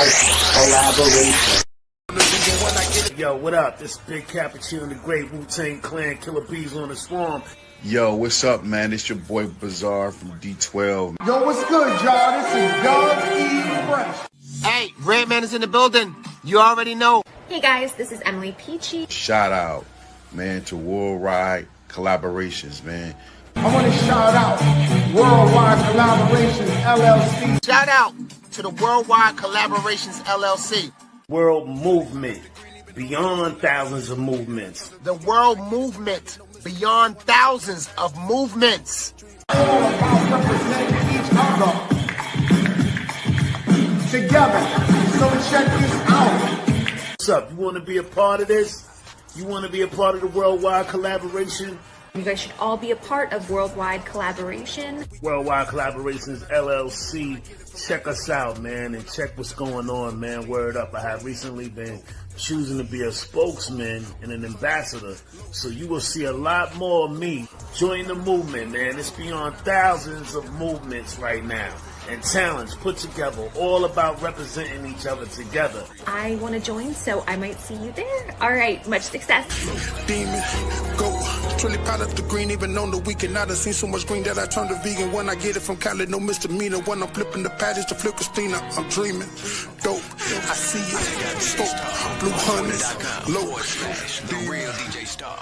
Worldwide collaboration. Yo, what up? This is Big Cappuccino, the Great Wu-Tang Clan, Killer Bees on the Swarm. Yo, what's up, man? It's your boy Bizarre from D12. Yo, what's good, y'all? This is Dog E Fresh. Hey, Redman is in the building. You already know. Hey guys, this is Emily Peachy. Shout out, man, to Worldwide Collaborations, man. I want to shout out Worldwide Collaborations LLC. Shout out to the Worldwide Collaborations LLC. World movement, beyond thousands of movements. The world movement, beyond thousands of movements. All about representing each other together. So check this out. What's up? You want to be a part of this? You want to be a part of the Worldwide Collaboration? You guys should all be a part of Worldwide Collaboration. Worldwide Collaborations LLC. Check us out, man, and check what's going on, man. Word up. I have recently been choosing to be a spokesman and an ambassador, so you will see a lot more of me. Join the movement, man. It's beyond thousands of movements right now and talents put together, all about representing each other together. I want to join, so I might see you there. All right, much success. Demon, go. Truly proud of the green, even on the weekend. I done seen so much green that I turned to vegan. When I get it from Cali, no misdemeanor. When I'm flipping the patties to flip Christina, I'm dreaming. Dope, I see it. Spoke, blue hundreds, low. The real DJ Star.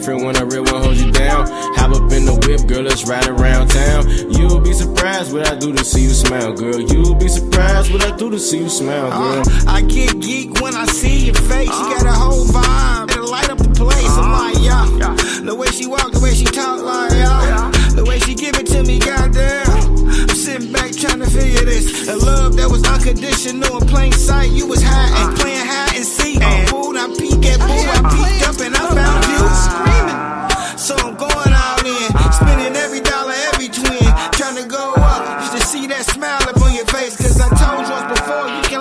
When a real one holds you down, hop up in the whip, girl, let's ride around town. You'll be surprised what I do to see you smile, girl. You'll be surprised what I do to see you smile, girl. I get geek when I see your face. You got a whole vibe, it'll light up the place. I'm like, yeah. The way she walk, the way she talk, like, yeah. The way she give it to me, goddamn. I'm sitting back trying to figure this. A love that was unconditional in plain sight. You was hiding, playing hide and seek. Food, I peek at boo, I peeked up and I found you screaming. So I'm going all in, spending every dollar, every twin, trying to go up, just to see that smile up on your face. Cause I told you once before, you can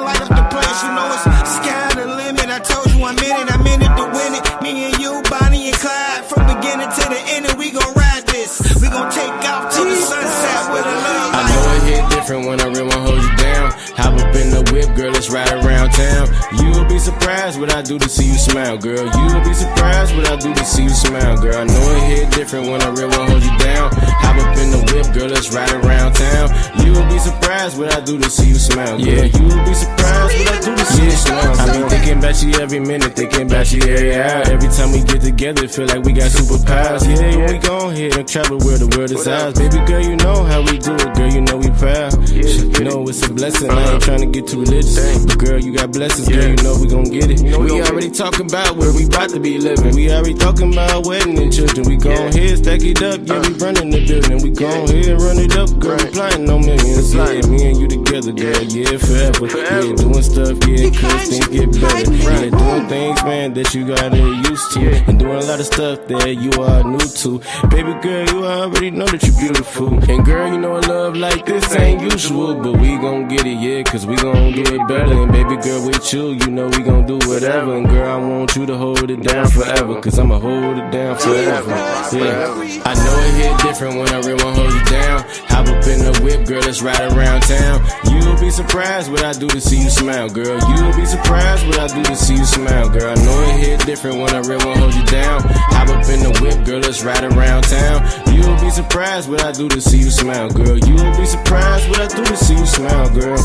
different when I really wanna hold you down. Hop up in the whip, girl, let's ride around town. You'll be surprised what I do to see you smile, girl. You'll be surprised what I do to see you smile, girl. I know it hit different when I really wanna hold you down. Hop up in the whip, girl, let's ride around town. You'll be surprised what I do to see you smile, girl. Yeah, you'll be surprised what I do to see you smile. I be thinking about you every minute, thinking about you every hour. Every time we get together, feel like we got superpowers. Yeah, we gon' hit and travel where the world is ours. Baby girl, you know how we do it, girl, you know we proud. You know it's a blessing, I ain't tryna get too religious. But girl, you got blessings, girl, you know we gon' get it. We already talking about where we bout to be living. We already talking about wedding and children. We gon' head, stack it up, yeah, we running the building. We gon' head, run it up, girl, we plotting on millions. Yeah, me and you together, girl, yeah, forever. Yeah, doing stuff, yeah, cause things get better. Yeah, doing things, man, that you gotta used to. And doing a lot of stuff that you are new to. Baby girl, you already know that you're beautiful. And girl, you know a love like this ain't usual. But we gon' get it, yeah, cause we gon' do it better. And baby girl, with you know we gon' do whatever. And girl, I want you to hold it down forever. Cause I'ma hold it down forever. Yeah, I know it hit different when I really wanna hold you down. Hop up in the whip, girl, let's ride around town. You'll be surprised what I do to see you smile, girl. You'll be surprised what I do to see you smile, girl. I know it hit different when I really wanna hold you down. Hop up in the whip, girl, let's ride around town. You'll be surprised what I do to see you smile, girl. You'll be surprised what I do to see you smile, girl.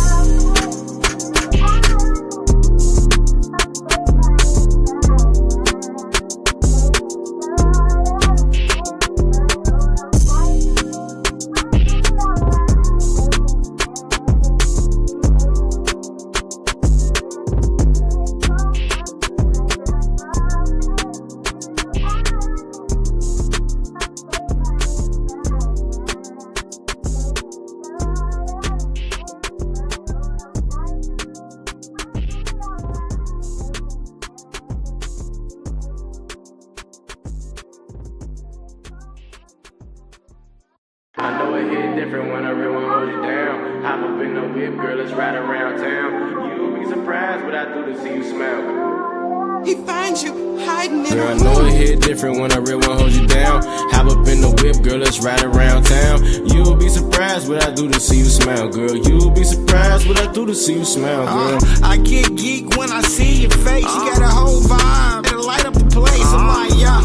I know it hit different when I really wanna hold you down. Hop up in the whip, girl, let's ride around town. You'll be surprised what I do to see you smile, girl. He finds you hiding in Girl, I know it hit different when I really wanna hold you down. Hop up in the whip, girl, let's ride around town. You'll be surprised what I do to see you smile, girl. You'll be surprised what I do to see you smile, girl. I get geek when I see your face. You got a whole vibe, it'll light up the place. I'm like, yeah.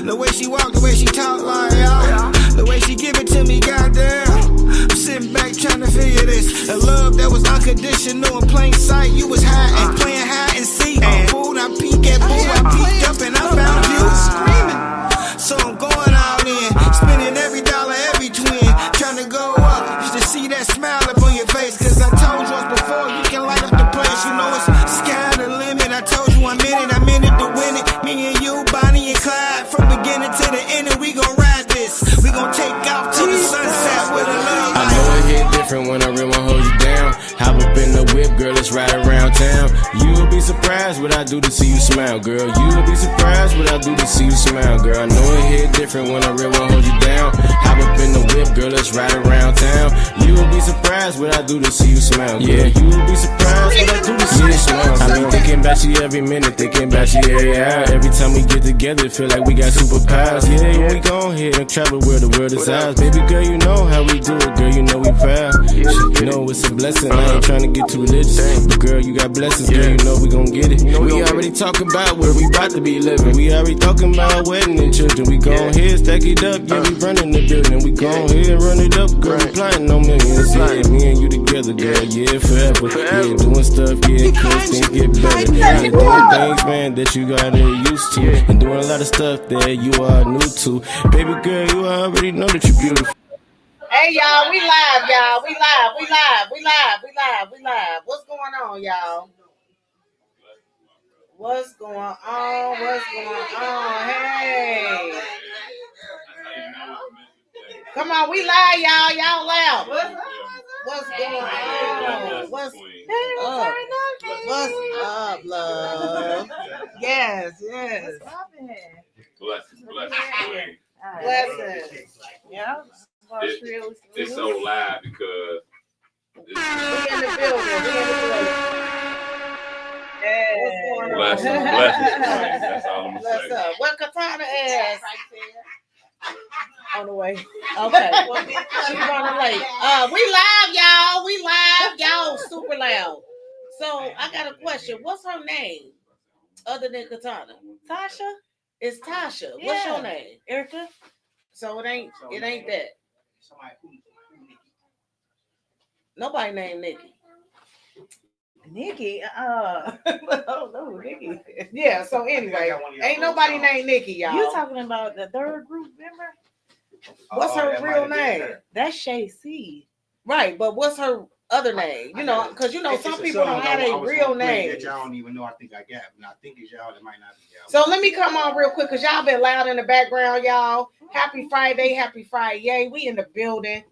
The way she walk, the way she talk, like, yeah. The way she give it to me, goddamn. I'm sitting back trying to figure this. A love that was unconditional in plain sight. You was hiding, playing hide and seek. Food, I peek at boo, I peeked up and I found you screaming. So I'm going all in, spending every dollar, every twin, trying to go up. Just to see that smile up on your face. Cause I told you once before, you can light up the place. You know it's sky the limit. I told you I'm in it to win it. Me and you, Bonnie and Clyde, from beginning to the end, and we gon' ride this. We gon' take off to the sunset with a love. I know it hit different when I really wanna hold you down. Hop up in the whip, girl, let's ride around town. You'll be surprised what I do to see you smile, girl. You'll be surprised what I do to see you smile, girl. I know it hit different when I really wanna hold you down. Hop up in the whip, girl, let's ride around town. You'll be surprised what I do to see you smile, girl. Yeah, you'll be surprised what I do to see you smile. I be thinking about you every minute, thinking about you every hour. Every time we get together, feel like we got superpowers. Yeah, we gon' hit and travel where the world is ours. Baby girl, you know how we do it, girl, you know we proud. You know it's a blessing, I ain't tryna get too religious. But girl, you got blessings, girl, you know we gon' get it. We already talking about where we bout to be living. We already talking about wedding and children. We gon' head, stack it up, yeah, we running the building. We gon' head, run it up, girl, we plotting on millions. Yeah, me and you together, girl, yeah, forever. Yeah, doing stuff, yeah, cause things get better. Yeah, doing things, man, that you gotta used to. And doing a lot of stuff that you are new to. Baby girl, you already know that you're beautiful. Hey y'all, we live, y'all. We live. What's going on, y'all? What's going on? Hey. Come on, we live, y'all. Y'all loud. What's going on? What's up? What's up, love? Yes. Blessings. Yeah. It's so live because we in the building. Yeah. What's going on? Blessings. That's all I'm gonna say. What Katana is? On the way. Okay. She's running late. We live, y'all. So I got a question. What's her name other than Katana? Tasha? It's Tasha. Yeah. What's your name? Erica? So it ain't that. Nobody named Nikki. Nikki? I don't know, Nikki. Yeah, so anyway, ain't nobody named Nikki, y'all. You talking about the third group member? What's her real name? That's Shay C. Right, but what's her other name? You know, because you know some people don't have a real name. That y'all don't even know. I think I got, and I think it's y'all. That might not be y'all. So let me come on real quick because y'all been loud in the background, y'all. Happy Friday, yay! We in the building.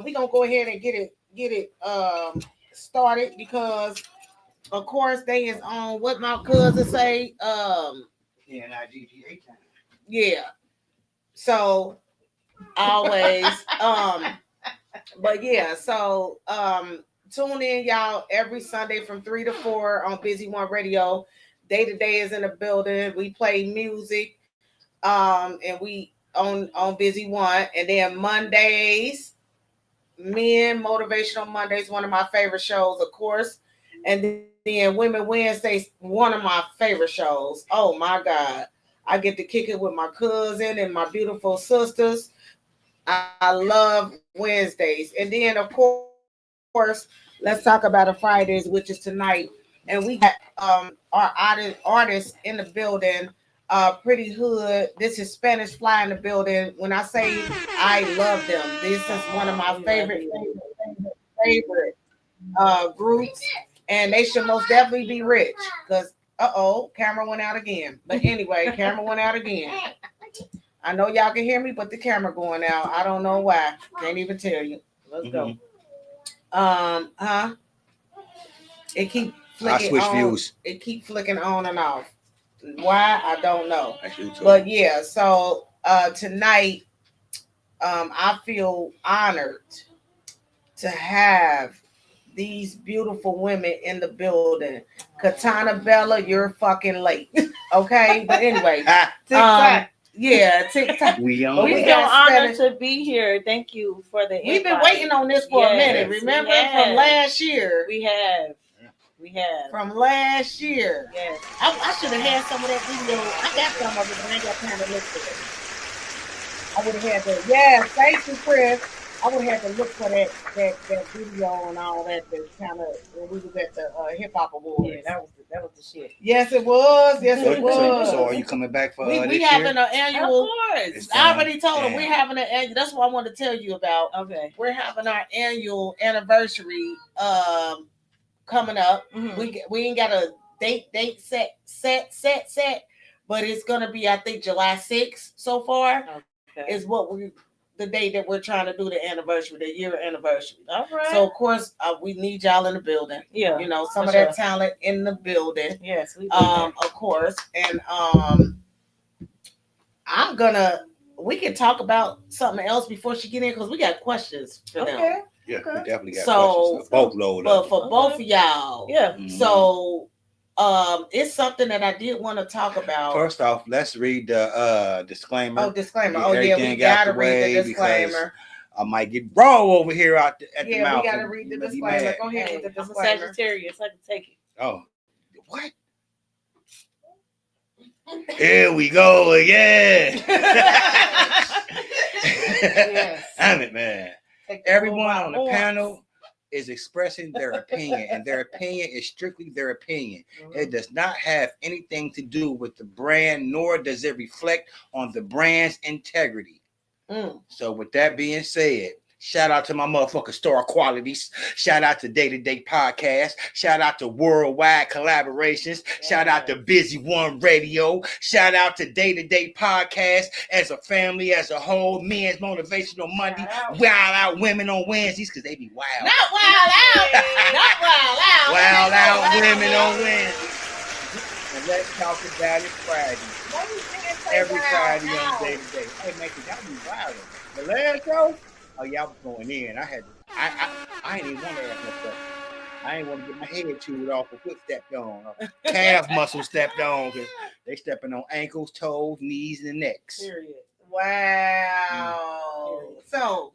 We gonna go ahead and get it started because of course they is on what my cousin say. Yeah. So always but yeah, so tune in, y'all, every Sunday from 3 to 4 on Busy One Radio. Day to Day is in the building. We play music, and we on Busy One, and then Mondays, Men Motivational Mondays, one of my favorite shows, of course, and then Women Wednesdays, one of my favorite shows. Oh my God, I get to kick it with my cousin and my beautiful sisters. I love Wednesdays. And then, of course, let's talk about a Fridays, which is tonight. And we got our artists in the building, Pretty Hood. This is Spanish Fly in the building. When I say I love them, this is one of my favorite groups. And they should most definitely be rich. Because, camera went out again. But anyway, camera went out again. I know y'all can hear me, but the camera going out. I don't know why. Can't even tell you. Let's go. It keep flicking switch on. views. It keep flicking on and off. Why? I don't know. But yeah, so tonight, I feel honored to have these beautiful women in the building. Katana Bella, you're fucking late. Okay, but anyway, yeah, TikTok. We feel honored to be here. Thank you for the invite. We've been waiting on this for a minute. Remember from last year? We have. From last year. Yes. I should have had some of that video. I got some of it, but I ain't got time to look for it. I would have had to. Yeah, thank you, Chris. I would have had to look for that video and all that. Kind of when we was at the hip hop awards. Yeah, that was the shit. Yes, it was. Yes, it was. So are you coming back for we this year? having an annual. Of course. I already told them we're having an annual. That's what I want to tell you about. Okay. We're having our annual anniversary coming up. Mm-hmm. We ain't got a date set, but it's gonna be, I think, July 6th so far. Okay. Is what the day that we're trying to do the anniversary, the year anniversary. All right. So of course we need y'all in the building. Yeah. You know, some of that talent in the building. Yes. We do. Of course. And we can talk about something else before she get in because we got questions for them. Yeah, we definitely got questions. Boatload. But for both of y'all. Yeah. Mm-hmm. So it's something that I did want to talk about. First off, let's read the disclaimer. Oh, disclaimer. Oh, yeah, we gotta read the disclaimer. I might get raw over here at the mouth. Yeah, we gotta read the disclaimer. Go ahead with the disclaimer. I'm a Sagittarius. I can take it. Oh, what? Here we go again. Yes. Damn it, man. Everyone on the panel is expressing their opinion, and their opinion is strictly their opinion. Mm-hmm. It does not have anything to do with the brand, nor does it reflect on the brand's integrity. So with that being said, shout out to my motherfucking Star Qualities. Shout out to Day to Day Podcast. Shout out to Worldwide Collaborations. Shout out to Busy One Radio. Shout out to Day to Day Podcast as a family, as a whole. Men's Motivational Monday. Wild Out Women on Wednesdays because they be wild. Not wild out. Not wild out. Wild Out Women on Wednesdays. And let's talk about it Friday. Every Friday on Day to Day. Hey, man, y'all be wild. The last show. Oh, y'all was going in. I ain't even want to ask no stuff. I ain't want to get my head chewed off or foot stepped on. Calf muscle stepped on because they stepping on ankles, toes, knees, and necks. Period. Wow. So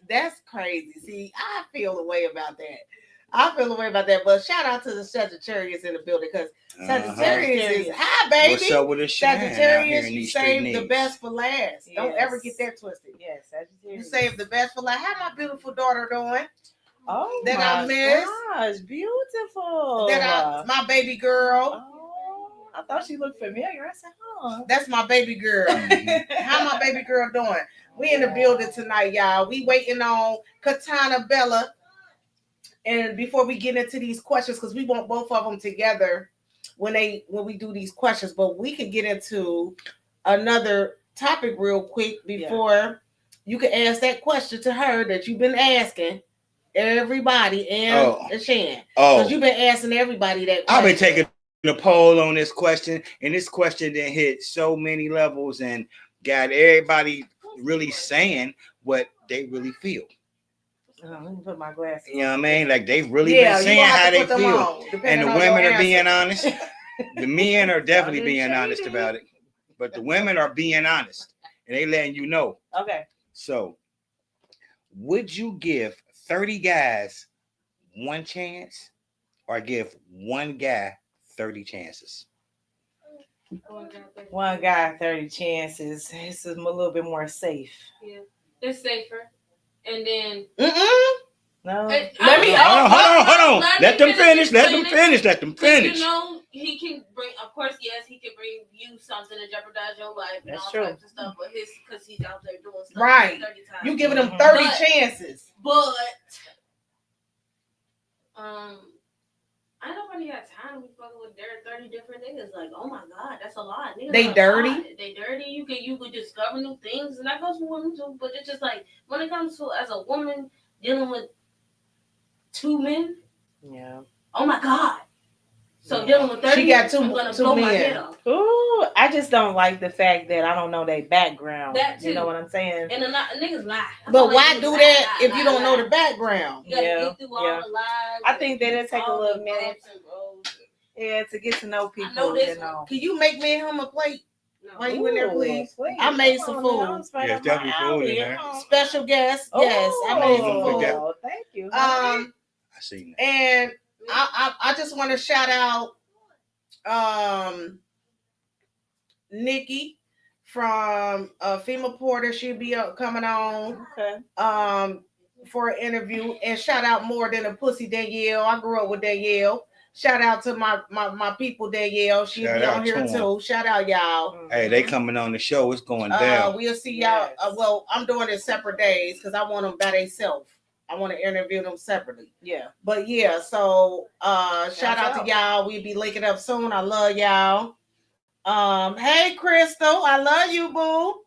that's crazy. See, I feel the way about that. I feel the way about that. But shout out to the Sagittarius in the building because Sagittarius is hi, baby. What's up with the Sagittarius, you save the best for last. Yes. Don't ever get that twisted. Yes, Sagittarius. You save the best for last. How my beautiful daughter doing? Oh, that I miss. Gosh, beautiful. My baby girl. Oh, I thought she looked familiar. I said, oh. That's my baby girl. How my baby girl doing? We in the building tonight, y'all. We waiting on Katana Bella. And before we get into these questions, because we want both of them together when we do these questions, but we can get into another topic real quick before you can ask that question to her that you've been asking everybody and Shan. Because you've been asking everybody that question. I've been taking a poll on this question, and this question then hit so many levels and got everybody really saying what they really feel. Let me put my glasses. You know what I mean? Like they've really been saying how they feel. And the women are being honest. The men are definitely being honest about it. But the women are being honest. And they letting you know. Okay. So would you give 30 guys one chance or give one guy 30 chances? One guy 30 chances. This is a little bit more safe. Yeah. It's safer. And then no. Hold on. Let them finish. You know, he can bring. Of course, yes, he can bring you something to jeopardize your life and all types of stuff. But because he's out there doing stuff, right? 30 times. You giving him 30 chances. But I don't really have time to be fucking with 30 different niggas. Like, oh my god, that's a lot. Niggas they dirty. They dirty. You could discover new things, and that goes for women too. But it's just like when it comes to as a woman dealing with two men. Yeah. Oh my god. So dealing with 30, she got two men. Ooh, I just don't like the fact that I don't know their background. That too. You know what I'm saying? And niggas lie. But why do that if you don't know the background? You gotta get through all the lies. I think that it take a little minute. Yeah, to get to know people. I know this. Can you make me and him a plate? While you in there, please? I made some food. Yeah, definitely food in there. Special guest. Yes, I made some food. Oh, thank you. I see that. And I just want to shout out Nikki from FEMA Porter. She'll be coming on for an interview. And shout out More Than a Pussy Danielle. I grew up with Danielle. Shout out to my people, Danielle. She'll be on here too. Shout out, y'all. Hey, they coming on the show. It's going down. We'll see y'all. Well, I'm doing it separate days because I want them by themselves. I want to interview them separately. Yeah. But yeah, so shout out to y'all. We'll be linking up soon. I love y'all. Hey Crystal, I love you, boo.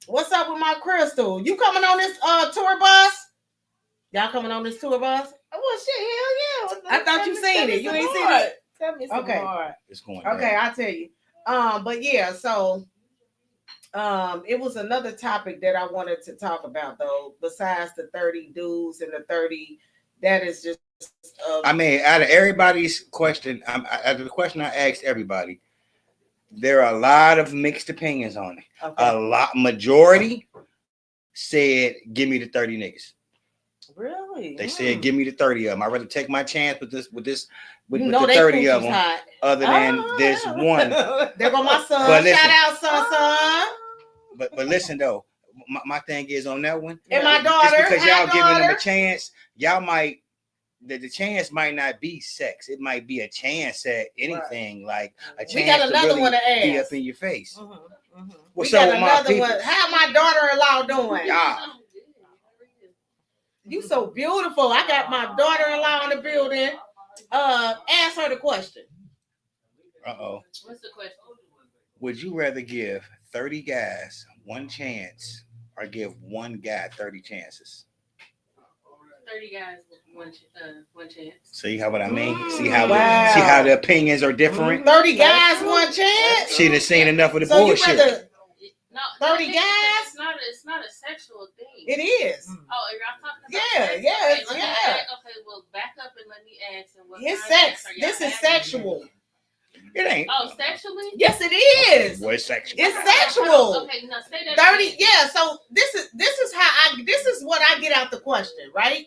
What's up with my Crystal? You coming on this tour bus? Y'all coming on this tour bus? Oh shit, hell yeah. I thought you seen it. You ain't seen it? Tell me some more. It's going okay, I'll tell you. But yeah, so it was another topic that I wanted to talk about though, besides the 30 dudes and the 30 that is just I mean, out of everybody's question, out of the question I asked everybody, there are a lot of mixed opinions on it. Okay. Majority said, give me the 30 niggas. Really? They said, give me the 30 of them. I'd rather take my chance with the 30 of them hot. other than this one. There go my son. But listen, shout out, son. But listen, though, my thing is on that one. And my daughter. Just because y'all giving them a chance, y'all might, the chance might not be sex. It might be a chance at anything, like a chance we got another to one to really be ask. up in your face. What's up with my people? How my daughter-in-law doing? Yeah. You so beautiful. I got my daughter-in-law in the building. Ask her the question. What's the question? Would you rather give 30 guys one chance or give one guy 30 chances? 30 guys with one chance. See how what I mean? See how the opinions are different? 30 guys, one chance? She done seen enough of the bullshit. 30 guys? It's not a sexual thing. It is. Oh, y'all talking about sex? Yeah. Okay, well, back up and let me ask him what it's sex. This is sexual. It ain't. Oh, sexually? Yes, it is. What's sexual? It's sexual. Okay, now say that. 30. Yeah. So this is what I get out the question, right?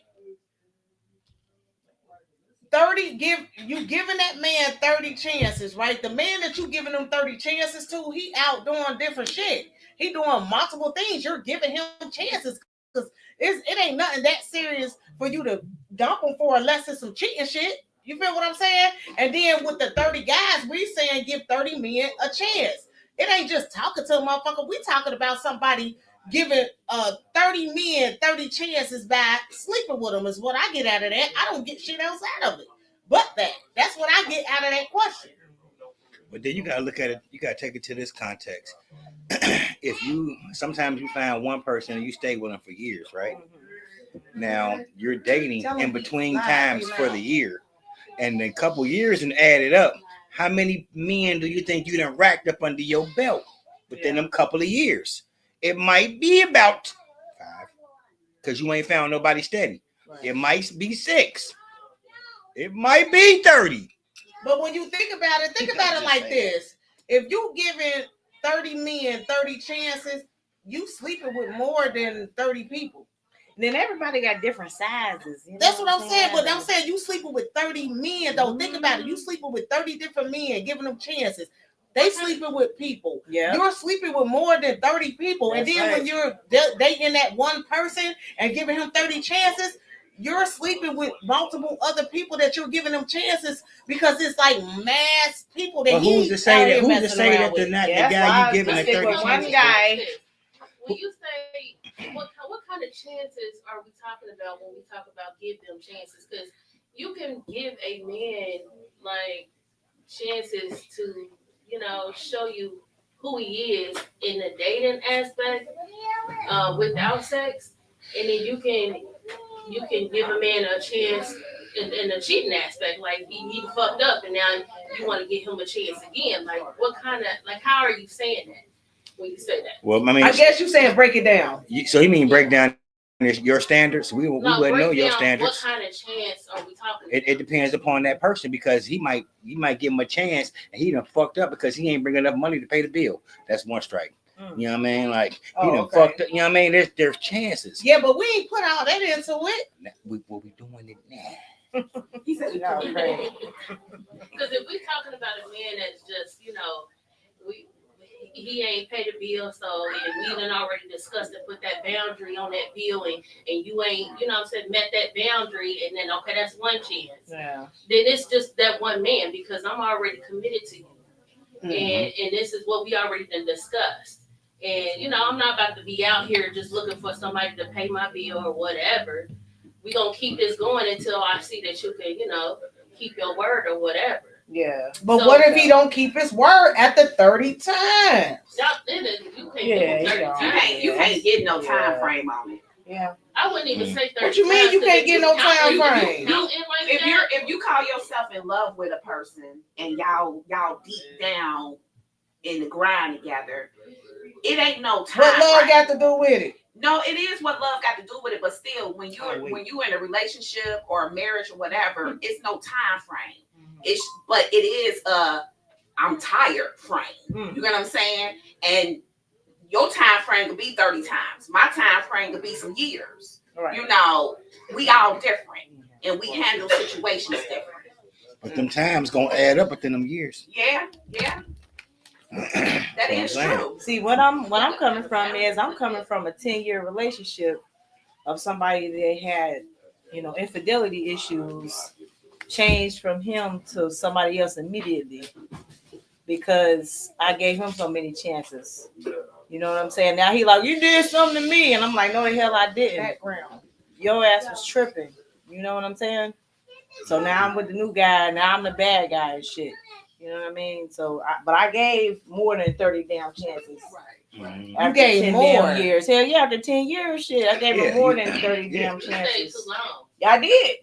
giving that man 30 chances, right? The man that you giving him 30 chances to, he out doing different shit. He doing multiple things. You're giving him chances because it ain't nothing that serious for you to dump him for unless it's some cheating shit. You feel what I'm saying? And then with the 30 guys, we saying give 30 men a chance. It ain't just talking to a motherfucker. We talking about somebody giving 30 men 30 chances by sleeping with them is what I get out of that. I don't get shit else out of it. But that's what I get out of that question. But then you gotta look at it, you gotta take it to this context. Sometimes you find one person and you stay with them for years, right? Now you're dating in between times for the year. And a couple years and add it up. How many men do you think you done racked up under your belt within them couple of years? It might be about 5, because you ain't found nobody steady. Right. It might be 6. It might be 30. But when you think about it like this. If you giving 30 men 30 chances, you sleeping with more than 30 people. And then everybody got different sizes. That's what I'm saying. But I'm saying you sleeping with 30 men, though. Think about it. You sleeping with 30 different men, giving them chances. They sleeping with people. Yeah. You're sleeping with more than 30 people. That's and then when you're dating that one person and giving him 30 chances, you're sleeping with multiple other people that you're giving them chances because it's like mass people that who's to say that the guy you giving a 30 chances? One guy. When you say what kind of chances are we talking about when we talk about give them chances? Because you can give a man like chances to, show you who he is in the dating aspect without sex, and then you can give a man a chance in the cheating aspect, like he fucked up, and now you want to give him a chance again. Like, what kind of how are you saying that when you say that? Well, I mean, I guess you saying break it down. So you mean break down your standards? We wouldn't know your standards. What kind of chance are we talking about? It depends upon that person, because he might give him a chance and he done fucked up because he ain't bringing enough money to pay the bill. That's one strike. You know what I mean? Like, he done fucked up. You know what I mean? There's chances. Yeah, but we ain't put all that into it. We doing it now. He said no, right. Because if we're talking about a man that's just, he ain't paid the bill, so and we done already discussed and put that boundary on that bill, and you ain't, met that boundary, and then that's one chance. Yeah. Then it's just that one man, because I'm already committed to you. Mm-hmm. And this is what we already done discussed. And I'm not about to be out here just looking for somebody to pay my bill or whatever. We gonna keep this going until I see that you can, keep your word or whatever. Yeah, but what if he don't keep his word at the 30 times? You can't get no time frame on it. Yeah, I wouldn't even say 30. What you mean you can't get no time frame? If you call yourself in love with a person and y'all deep down in the grind together, it ain't no time. What love got to do with it? No, it is what love got to do with it, but still, when you're in a relationship or a marriage or whatever, it's no time frame. But it is I'm tired frame. You know what I'm saying? And your time frame could be 30 times. My time frame could be some years. Right. We all different, and we handle situations different. But them times gonna add up within them years. Yeah. That is true. See, what I'm coming from is I'm coming from a 10-year relationship of somebody that had, infidelity issues, changed from him to somebody else immediately because I gave him so many chances. You know what I'm saying? Now he like, you did something to me, and I'm like, no the hell I didn't. Background. Your ass was tripping. You know what I'm saying? So now I'm with the new guy. Now I'm the bad guy and shit. You know what I mean? So, but I gave more than 30 damn chances. Right. You gave 10 more damn years. Hell yeah, after 10 years, shit, I gave him more than 30 damn chances. Yeah, I did.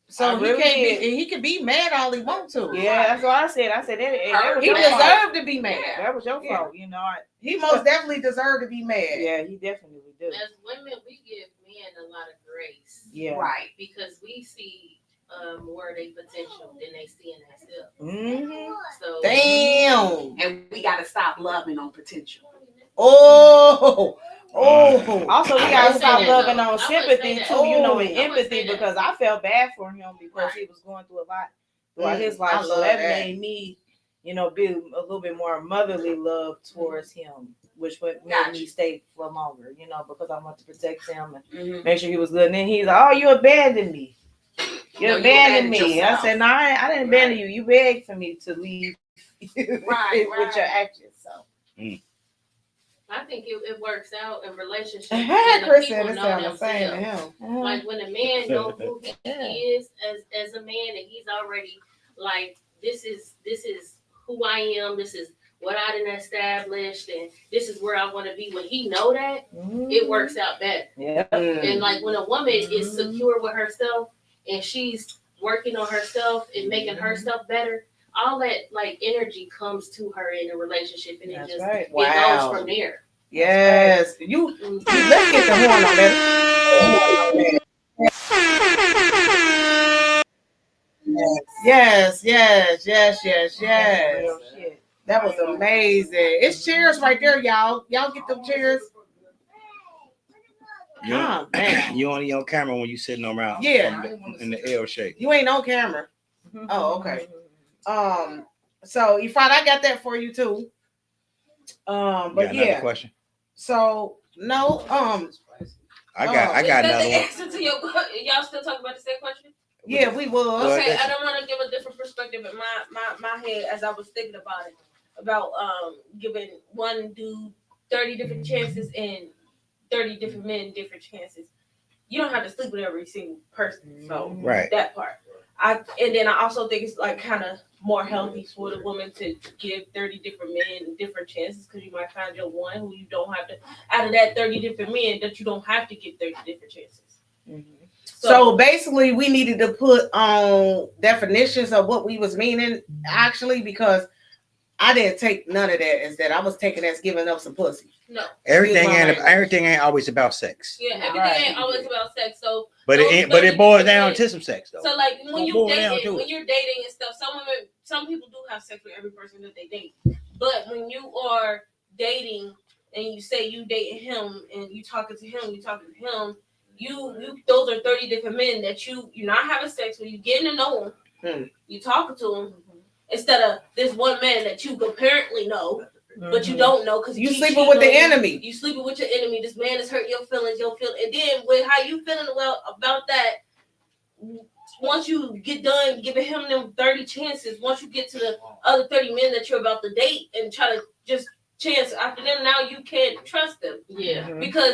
So he can be mad all he wants to. Yeah, that's what I said. I said that he deserved to be mad. That was your fault. He most definitely deserved to be mad. Yeah, he definitely do. As women, we give men a lot of grace. Yeah, right. Because we see more of their potential than they see in themselves. Mm-hmm. So damn, and we gotta stop loving on potential. Oh, Also, we gotta stop loving on I sympathy wouldn't say too, that. you know, and I wouldn't empathy say that. because I felt bad for him because he was going through a lot throughout his life. I So love that that. made me, you know, be a little bit more motherly love towards him, which would make me stay for longer, you know, because I want to protect him and make sure he was good. And then he's like, "Oh, you abandoned me. You abandoned me." yourself. I said, "No, I didn't abandon you. You begged for me to leave with your actions." So. I think it works out in relationships. Chris said it sounded the same to him. Like when a man knows who he is as a man, and he's already like, this is who I am. This is what I done established, and this is where I want to be. When he know that, it works out better. Yeah. And like when a woman is secure with herself and she's working on herself and making herself better, all that like energy comes to her in a relationship, and it just it goes from there. Yes, you. Let's get the horn on that. Yes. That was amazing. It's cheers right there, y'all. Y'all get them cheers. You only on camera when you sitting around. Yeah. In the L shape. You ain't on camera. Oh, okay. So Ifrad, I got that for you too. But yeah. Question. So no. I got another the one. answer to your y'all still talking about the same question? Yeah, we was. Okay, I don't want to give a different perspective in my head as I was thinking about it. About giving one dude 30 different chances and 30 different men different chances. You don't have to sleep with every single person. So that part. And then I also think it's like kind of more healthy for the woman to give 30 different men different chances, because you might find your one who you don't have to, out of that 30 different men, that you don't have to give 30 different chances. So basically we needed to put on definitions of what we was meaning actually, because I didn't take none of that as that. I was taking as giving up some pussy. No. Everything ain't always about sex. Yeah, everything ain't always about sex. So But it boils down to some sex though. So like when you're dating and stuff, some people do have sex with every person that they date. But when you are dating and you say you dating him and you talking to him, you those are 30 different men that you're not having sex with, you getting to know him, you talking to him, instead of this one man that you apparently know, but you don't know because you sleeping with the enemy. You sleeping with your enemy. This man is hurting your feelings, and then with how you feeling about that, once you get done giving him them 30 chances, once you get to the other 30 men that you're about to date and try to just chance after them, now you can't trust them. Yeah. Because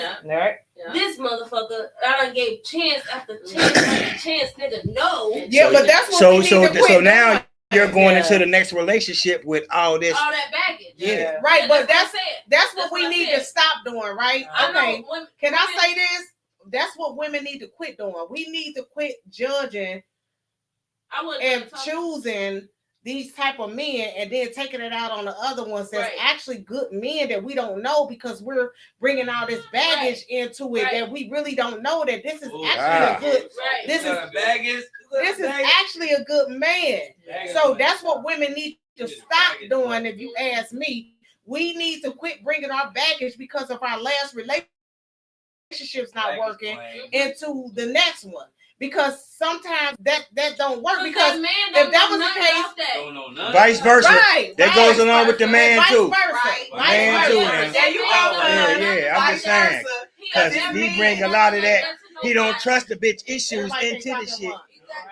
this motherfucker, I done gave chance after chance after chance, nigga, no. Yeah, but that's what we need to quit. So now you're going into the next relationship with all that baggage. Yeah. Right, but that's what we need to stop doing, right? Okay. Can I say this? That's what women need to quit doing. We need to quit judging and choosing these type of men and then taking it out on the other ones that's actually good men that we don't know, because we're bringing all this baggage into it that we really don't know that this is actually a good this is actually a good man. So that's what women need to stop doing. If you ask me, we need to quit bringing our baggage because of our last relationship's not working into the next one. Because sometimes that don't work, because if that was the case, vice versa, that goes along with the man too. Man too. Yeah, I'm just saying, because he bring a lot of that. He don't trust the bitch issues into the shit,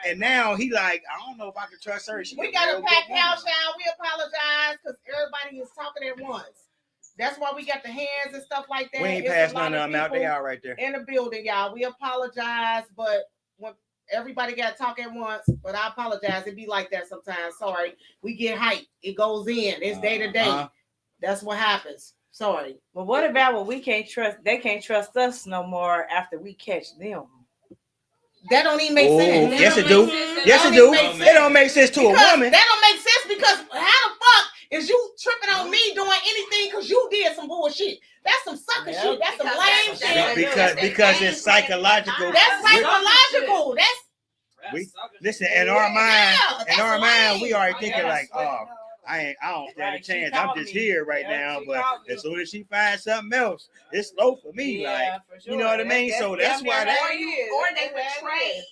and now he like, I don't know if I can trust her. We got a packed house, y'all. We apologize because everybody is talking at once. That's why we got the hands and stuff like that. We ain't passed none of them out. They are right there in the building, y'all. We apologize, but when everybody got to talk at once, but I apologize. It be like that sometimes. Sorry. We get hyped. It goes in. It's day to day. That's what happens. Sorry. But what about when we can't trust? They can't trust us no more after we catch them. That don't even make sense. Yes, it do. Yes, it do. It don't make sense to a woman. That don't make sense, because how the fuck is you tripping on me doing anything because you did some bullshit? That's some sucker shit. That's some lame shit. Because it's psychological. That's psychological. That's listen, in our mind, we already thinking like, oh, I don't stand a Right, she chance. I'm called just me. here right Yeah, now. she But called me. as soon as she finds something else, it's slow for me. Yeah, like for sure. you know what I mean. So that's why that. Or they betray,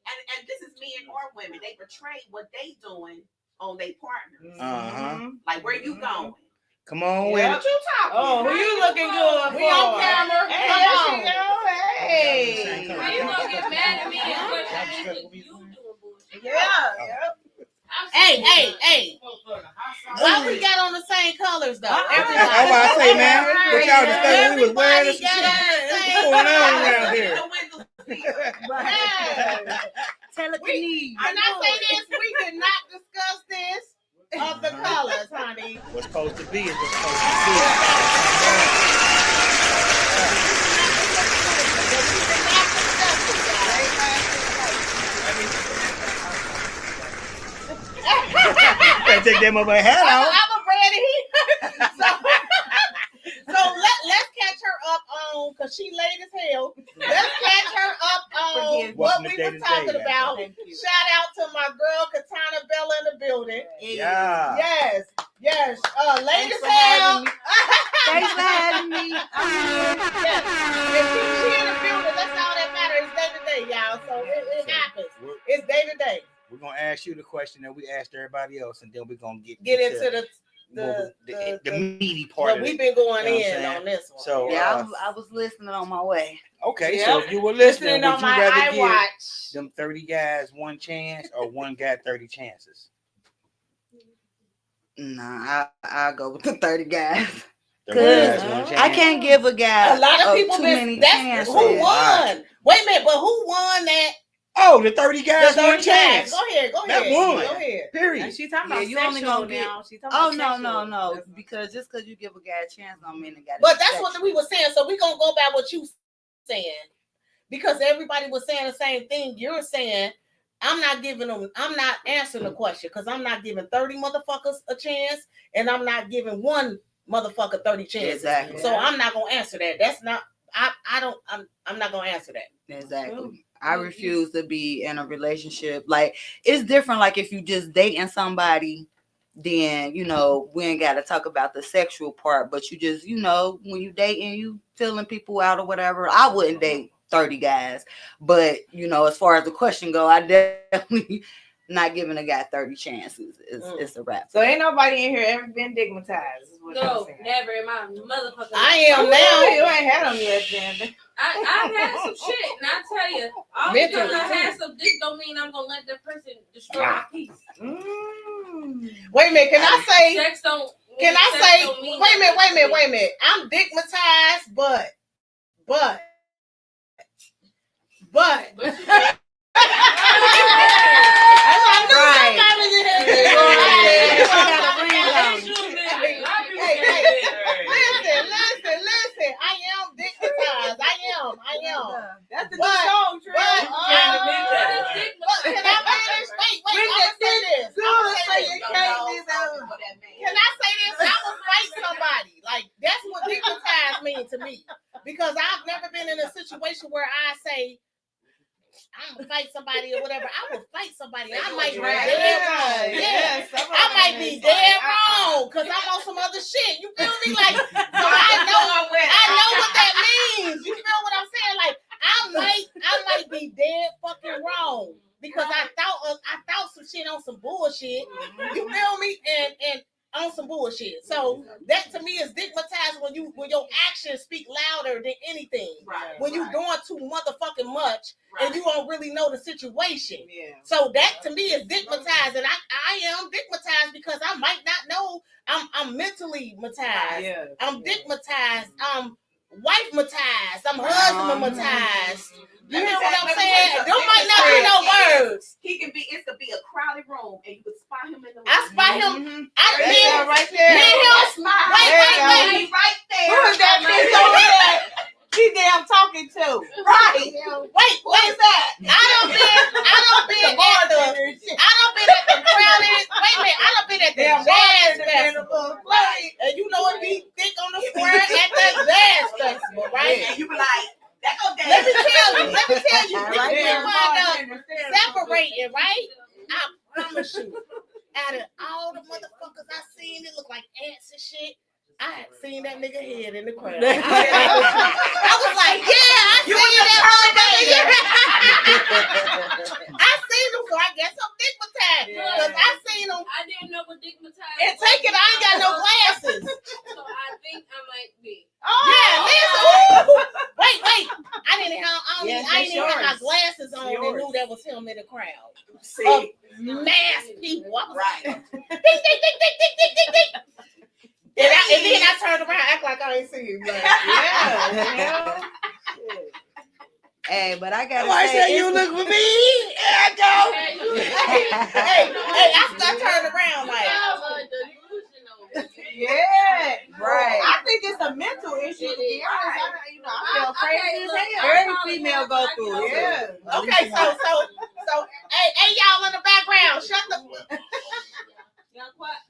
and this is men or women. They betray what they doing on their partners. Like where you going? Come on Yeah, with what you talking? Oh, who you looking good We for? on camera. Hey, Come on. Hey. How you gonna get mad at me and question you doing bullshit? Yeah. Hey. Why we got on the same colors though? Everybody. That's what I say, man. But y'all just thought we was wearing this shit. What's going on around here? Telekinesis. Can I say this? We did not discuss this of the colors, honey. What's supposed to be is what's supposed to be. Better take that motherfucking hat off. I'm a so let's catch her up on, because she late as hell. Let's catch her up on what we were talking about. Shout out to my girl Katana Bella in the building. Yeah. Yes. Late as hell. Thanks for having me. Yes. If she in the building, that's all that matters. It's day to day, y'all. So it happens. It's day to day. We're gonna ask you the question that we asked everybody else, and then we're gonna get into the meaty part. But we've been going in on this one. So yeah, I was listening on my way. Okay, so if you were listening, would you rather give watch them 30 guys one chance or one guy 30 chances? Nah, I'll go with the 30 guys. Because I can't give a guy a lot of people too been many that's chances. who won. Wait a minute, but who won that? Oh, the 30 guys the 30 one chance. Go ahead. That won. Go ahead. Period. And she talking about you only gonna get. now. She talking about No. Because just because you give a guy a chance, don't mean the guy. But that's what we were saying. So we're gonna go by what you saying, because everybody was saying the same thing you're saying. I'm not answering the question, because I'm not giving 30 motherfuckers a chance, and I'm not giving one motherfucker 30 chances. Exactly. So I'm not gonna answer that. That's not. I'm not gonna answer that. Exactly. I refuse to be in a relationship. Like, it's different. Like, if you just dating somebody, then we ain't got to talk about the sexual part. But you just, when you dating, you filling people out or whatever. I wouldn't date 30 guys. But as far as the question go, I definitely not giving a guy 30 chances. It's a wrap. So ain't nobody in here ever been digmatized. No, never in my motherfucking. I am now. You ain't had them yet, then. I've had some shit, and I tell you, all because I had some dick don't mean I'm gonna let that person destroy my peace. Wait a minute, can I say? Sex don't. Can I say? Wait a minute. I'm digmatized, but. Listen. I am digmatized. I am. That's the song, Trey. But can I finish? Wait. I'm gonna say this. Can I say this? I will fight somebody. Like, that's what digmatized means to me. Because I've never been in a situation where I say, I'm gonna fight somebody or whatever. I will fight somebody. I might be dead wrong. Yeah. I might be dead wrong because I'm on some other shit. You feel me? Like, so I know what that means. You feel what I'm saying? Like, I might be dead fucking wrong because I thought some shit on some bullshit. You feel me? And on some bullshit. So that to me is digmatized when your actions speak louder than anything. Right, when you doing too motherfucking much and you don't really know the situation. Yeah. So that to me is digmatized, and I am digmatized because I might not know. I'm mentally matized. Yeah. I'm digmatized. I'm wife-matized. I'm husband-matized. You hear what I'm saying? There might not be no words. It could be a crowded room, and you could spot him in the room. I spot him. Right there. That's my Wait. right there. Who is that bitch over there? She damn talking to. Right. Wait. What is that? I done been at the crowded. Wait a minute. I done been at the jazz festival. Right. And you know it be thick on the square at the jazz festival, right? And you be like, that go down. Let me tell you. We wind up separating, right? I promise you. Out of all the motherfuckers I green. It looked like ants and shit. I had seen that nigga head in the crowd. I was like, yeah, I seen that motherfucker. I seen him, so I guess I'm digmatized. Because I seen him. I didn't know what digmatized and take it, I ain't got no glasses. So I think I might be. Oh, yeah, listen. Wait. I didn't have my glasses on and knew that was him in the crowd. See, mass people. I was like, ding, ding, ding, ding, ding, ding, ding, ding. And then I turned around, act like I ain't seen you. Like, yeah. Hey, but I gotta say you look for me. I go. Hey, I turned around like. Yeah, right. I think it's a mental issue. To be honest, I feel crazy as hell. Every female go through it. Yeah. Okay, so, hey, y'all in the background, shut the.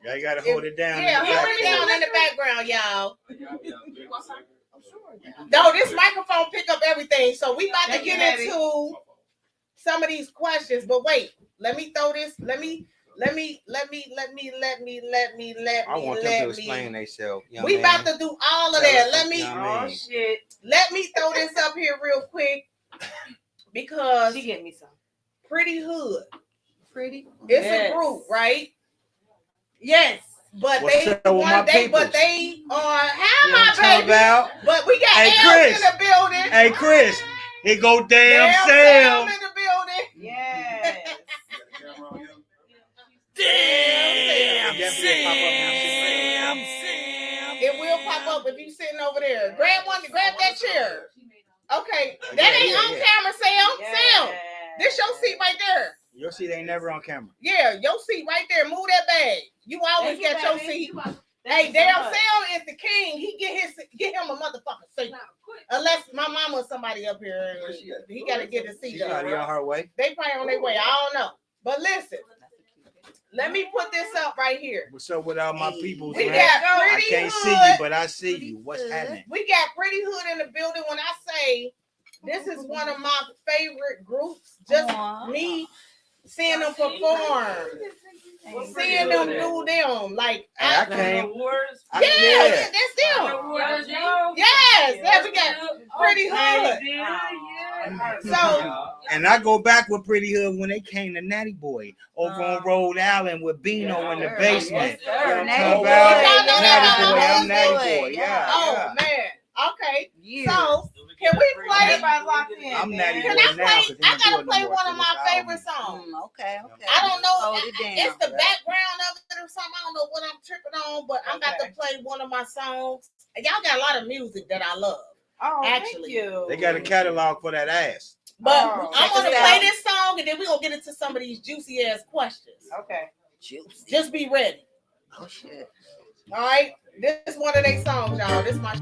Yeah, you gotta hold it down. Yeah, hold it down in the background, y'all. No, this microphone pick up everything, so we about to get into some of these questions. But wait, let me throw this. Let me. I want them to explain themselves. We about to do all of that. Let me. Oh shit. Let me throw this up here real quick because she get me some. Pretty Hood. Pretty. It's a group, right? Yes. But What's they up with my peoples? but they are You know what I'm talking about? But we got Hey, L's Chris. in the building. Hey, Chris, here go damn Sam Sam. in the building. Yes. Damn Sam. It will pop up if you sitting over there. Grab that chair. Okay. That ain't on camera, Sam. Sam. This your seat right there. Your seat ain't never on camera. Yeah, your seat right there. Move that bag. You always get your seat. Hey, damn Sam is the king. He get him a motherfucking seat. Unless my mama or somebody up here, he gotta get a seat. She's probably on her way. They probably on their way. I don't know. But listen, let me put this up right here. What's up with all my people? We man? got I Pretty can't Hood. see you, but I see you. What's happening? We got Pretty Hood in the building. When I say this is one of my favorite groups, just me seeing them perform, seeing them do them. Like I came. Yeah, that's them. Yes, we got Pretty Hood. So, and I go back with Pretty Hood when they came to Natty Boy over on Rhode Island with Bino in the basement. I'm Natty Boy. Yeah. Oh man. Okay. So can we play? I'm Natty Can Boy I now. play? I gotta play one of my favorite songs. Okay. I don't know. It's the background of it or something. I don't know what I'm tripping on, but I'm about to play one of my songs. And y'all got a lot of music that I love. Oh, actually, thank you. They got a catalog for that ass. But I'm gonna play this song and then we're gonna get into some of these juicy ass questions. Okay. Juicy. Just be ready. Oh shit. All right. This is one of their songs, y'all. This is my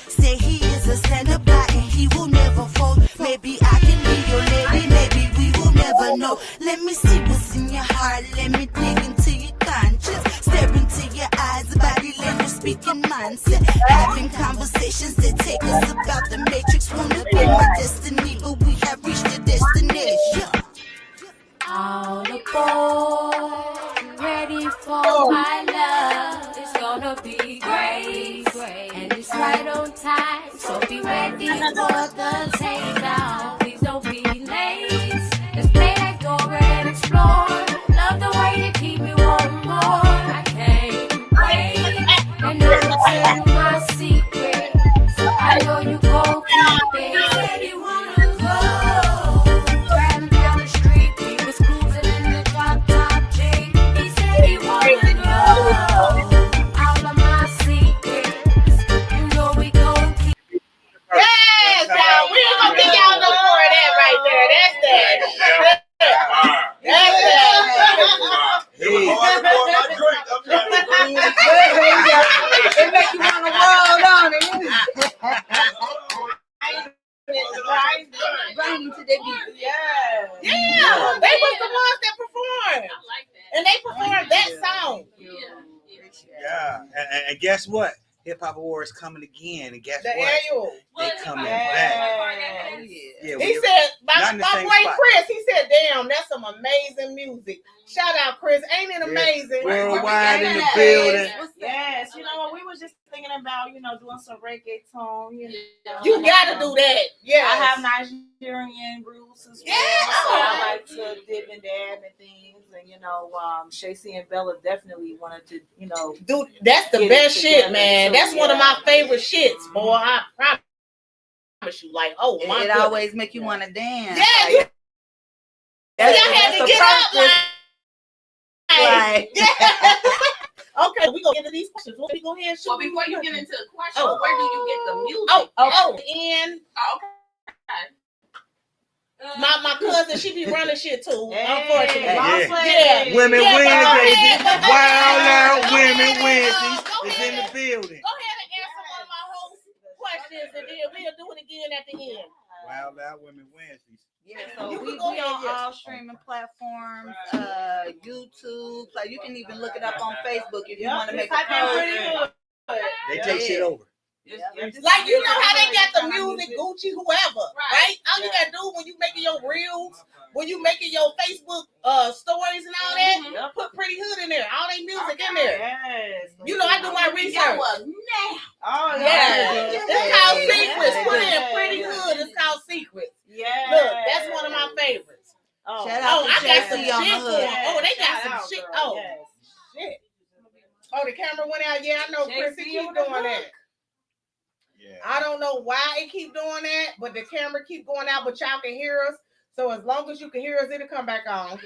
say he is a stand-up guy and he will never fold. Maybe I can be your lady, maybe we will never know. Let me see what's in your heart, let me dig into your conscience. Stare into your eyes, body language, speaking mindset. Having conversations that take us about the matrix. Wanna be my destiny, but we have reached the destination. All aboard, ready for my love. It's gonna be great, and it's right on time. So be ready for the takedown. Please don't be late. Let's play like Dora and explore. Love the way you keep me wanting more. I can't wait, and I'll tell you my secret. I know you gon' keep it. Said you wanna go. Driving down the street, we was cruising in the drop top Jeep. He said he wanna go. And guess what? Hip Hop Awards coming again, and guess The what? annual. They coming back. Yeah, He said, not in the my same boy spot. Chris, he said, damn, that's some amazing music. Shout out, Chris. Ain't it amazing? Worldwide in the building. Yes, you know what? We was just thinking about, doing some reggaeton. You gotta do that. Yeah. I have Nigerian roots as well. So I like to dip and dab and things. And, Shacey and Bella definitely wanted to, Dude, that's the best shit, man. That's one of my favorite shits, boy. I promise you. Like, oh my It always make you want to dance. Yeah, like, I had to get up like okay, we gonna get into these questions. What we gonna shoot? Well, before you get into the question, where do you get the music? And okay. My cousin, she be running shit too. Unfortunately, Yeah. Women Wednesdays, Wild Out Women Wednesdays is in the building. Go ahead and answer one of my host questions, and then we'll do it again at the end. Wild Out Women Wednesdays. Yeah, so we on all streaming platforms, YouTube. So you can even look it up on Facebook if you want to make a post. They take shit over. Like, you know how they got the music, Gucci, whoever, right? All you gotta do when you making your reels, when you making your Facebook stories and all that, put Pretty Hood in there. All they music in there. Yes. You know, I do my research. Oh, yeah. It's called Secrets. Put in Pretty Hood. It's called Secrets. Yeah. Look, that's one of my favorites. Shout out to I got some JC on shit the hood. going. Oh, they got some shit. Oh, shit. Oh, the camera went out. Yeah, I know, Chris. He keep doing that. Yeah. I don't know why it keep doing that, but the camera keep going out, but y'all can hear us. So as long as you can hear us, it'll come back on.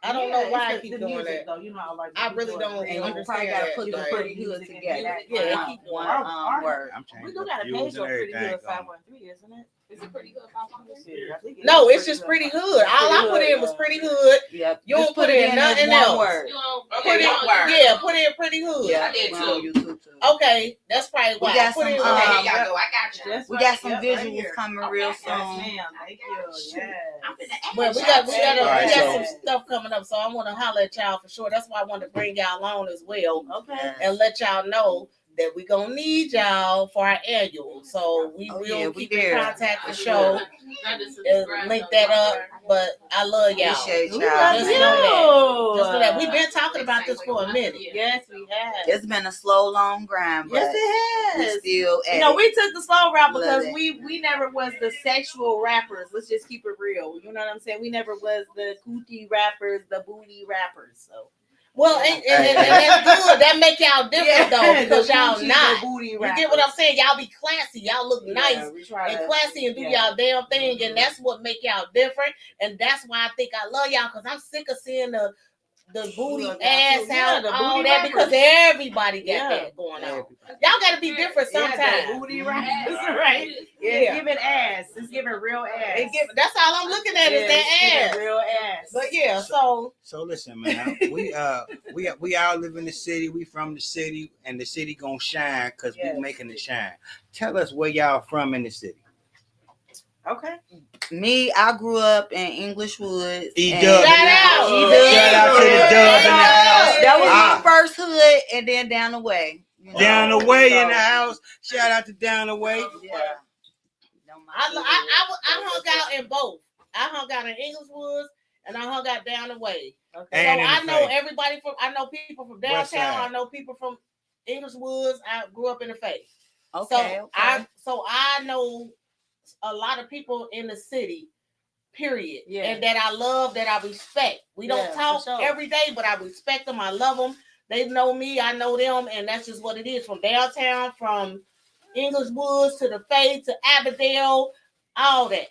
I don't know why it keep doing that. Though. I really don't And you understand probably got to that. put the Like, Pretty Hood together. Yeah, it keep one word. We do got a page on Pretty Hood 513, isn't it? Is it Pretty Good 513? No, it's just Pretty Hood. All I put in was Pretty Hood. Yep. You don't put in nothing else. Okay, one word. Yeah, put in Pretty Hood. I did too. Okay, that's probably why. We got some. Okay, here y'all go. I got you. We got some visuals coming real soon. Thank you. Yeah. But we got Alright, some stuff coming up, so I want to holler at y'all for sure. That's why I wanted to bring y'all on as well. Okay. And let y'all know that we gonna need y'all for our annual. So we will keep in contact the show and link that up. But I love y'all. Appreciate y'all. Just know that. Just know that. We've been talking about this for a minute. Yes, we have. It's been a slow, long grind, but Yes, it has. we still at we took the slow route because Love it. we never was the sexual rappers. Let's just keep it real. You know what I'm saying? We never was the cootie rappers, the booty rappers. So. Well, and that's good. That make y'all different though, because the y'all Gucci, not. the booty You rappers. get what I'm saying? Y'all be classy. Y'all look nice we try and to- classy and do yeah. y'all damn thing, and that's what make y'all different. And that's why I think I love y'all, because I'm sick of seeing the booty Look, ass yeah, out, the all booty that, rappers. because everybody got Yeah. that going on. Y'all got to be different Yeah, sometimes. the booty rappers, right? Yeah, Yeah. it's giving ass. It's giving real ass. That's all I'm looking at is Yeah, that it's ass. giving real ass. But yeah, so So listen, man. We all live in the city. We from the city, and the city gonna shine because we making it shine. Tell us where y'all from in the city. Okay. Me, I grew up in English Woods. E-Dub. shout out. Shout out to the dub in the house. That was Ah. my first hood, and then down the way. You know? Down the way So, in the house. Shout out to Down the Way. Yeah. I hung out in both. I hung out in English Woods and I hung out down the way. Okay. And so in I the know Faith. everybody from. I know people from West downtown. side. I know people from English Woods. I grew up in the Faith. Okay. So I know a lot of people in the city. Period. Yeah. And that I love, that I respect. We don't Yeah, talk for sure. every day, but I respect them. I love them. They know me. I know them, and that's just what it is. From downtown, from English Woods to the Faith to Aberdale, all that.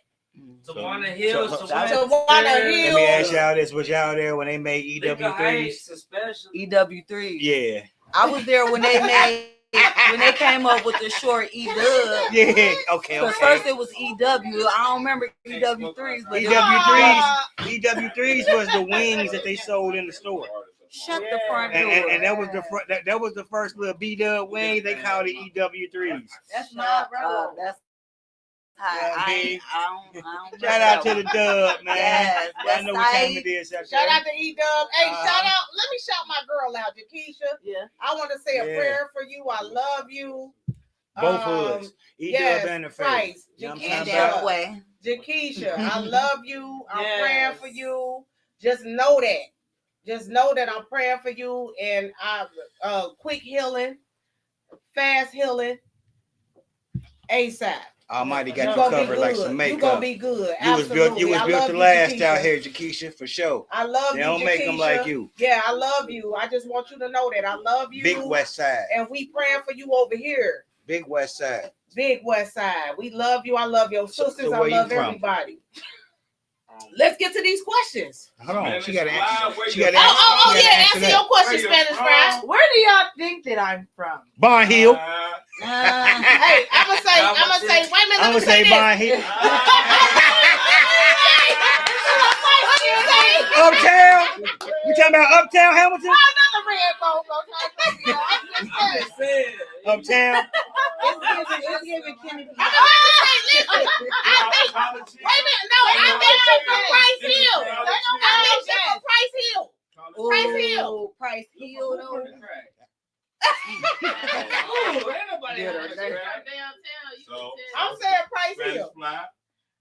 Tawana Hills, Tawana Hills. Let me ask y'all this. Was y'all there when they made EW3s? EW3. Yeah. I was there when they made when they came up with the short EW. Yeah. Okay. Because first it was EW. I don't remember EW3s, but EW3s was the wings that they sold in the store. Shut the front door. And that was the that was the first little B-Dub wing. They called it EW3s. That's not right. That's I don't Shout out to the dub, man. Yes, I know what time it is. Shout out to E-Dub. Hey, shout out. Let me shout my girl out, Jakeisha. Yeah. I want to say a prayer for you. I love you. Both hoods. E-Dub and the face. Jakeisha, I love you. I'm praying for you. Just know that. Just know that I'm praying for you, and I'm quick healing, fast healing, ASAP. Almighty got you covered like some makeup. You're gonna be good. You was built to last out here, Jakeisha, for sure. I love you. They don't make them like you. Yeah, I love you. I just want you to know that I love you. Big West Side. And we praying for you over here. Big West Side. Big West Side. We love you. I love your sisters. So I love everybody. Let's get to these questions. Hold on. She got to answer. Answer your question, Spanish Fry. Where do y'all think that I'm from? Barn Hill. Hey, I'm gonna say, wait a minute. I'm gonna say Barn Hill. Uptown. We talking about Uptown Hamilton? Uptown. It's giving Kennedy. Wait a minute. No, I think she's from Price Hill. I think she's from Price Hill. Price Hill. Price Hill. I'm saying Price Hill.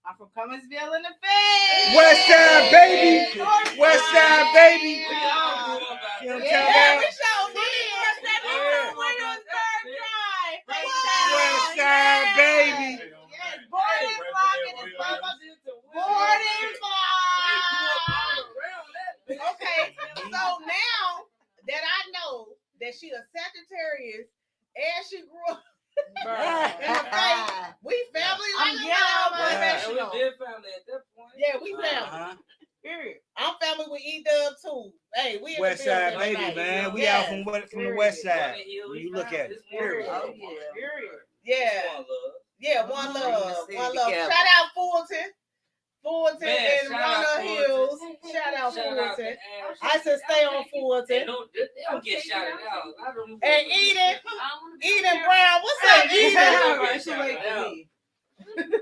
I'm from Cumminsville in the Fed. West Side, baby. West Side, baby. You know what I'm talking about? West Side, baby. Boarding block. Okay, so now that I know that she a Sagittarius and she grew up in the faith, we family like professional. We did family at that point. Yeah, we family. Period. I'm family with E-Dub too. Hey, we in West the Side, building baby, tonight. man. We out from the West Side. When you look at it. Period. Oh, yeah. Period. Yeah. Yeah, one love. One love. Shout out Fulton. Fulton and Runner Hills. Shout out Fulton. I said stay on Fulton. They don't get shouted out. And Eden Brown. What's up, Eden?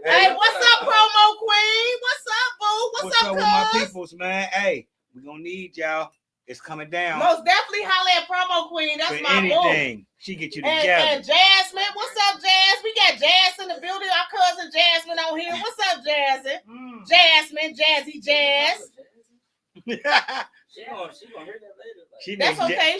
Hey, what's up, promo queen? What's up, boo? What's up, with my peoples, man? Hey, we gonna need y'all. It's coming down. Most definitely holler at promo queen. That's for my anything. boo. She get you together. And Jasmine, what's up, Jazz? We got Jazz in the building. Our cousin Jasmine on here. What's up, Jasmine? Jasmine, Jazzy Jazz. She gonna hear that later. That's okay.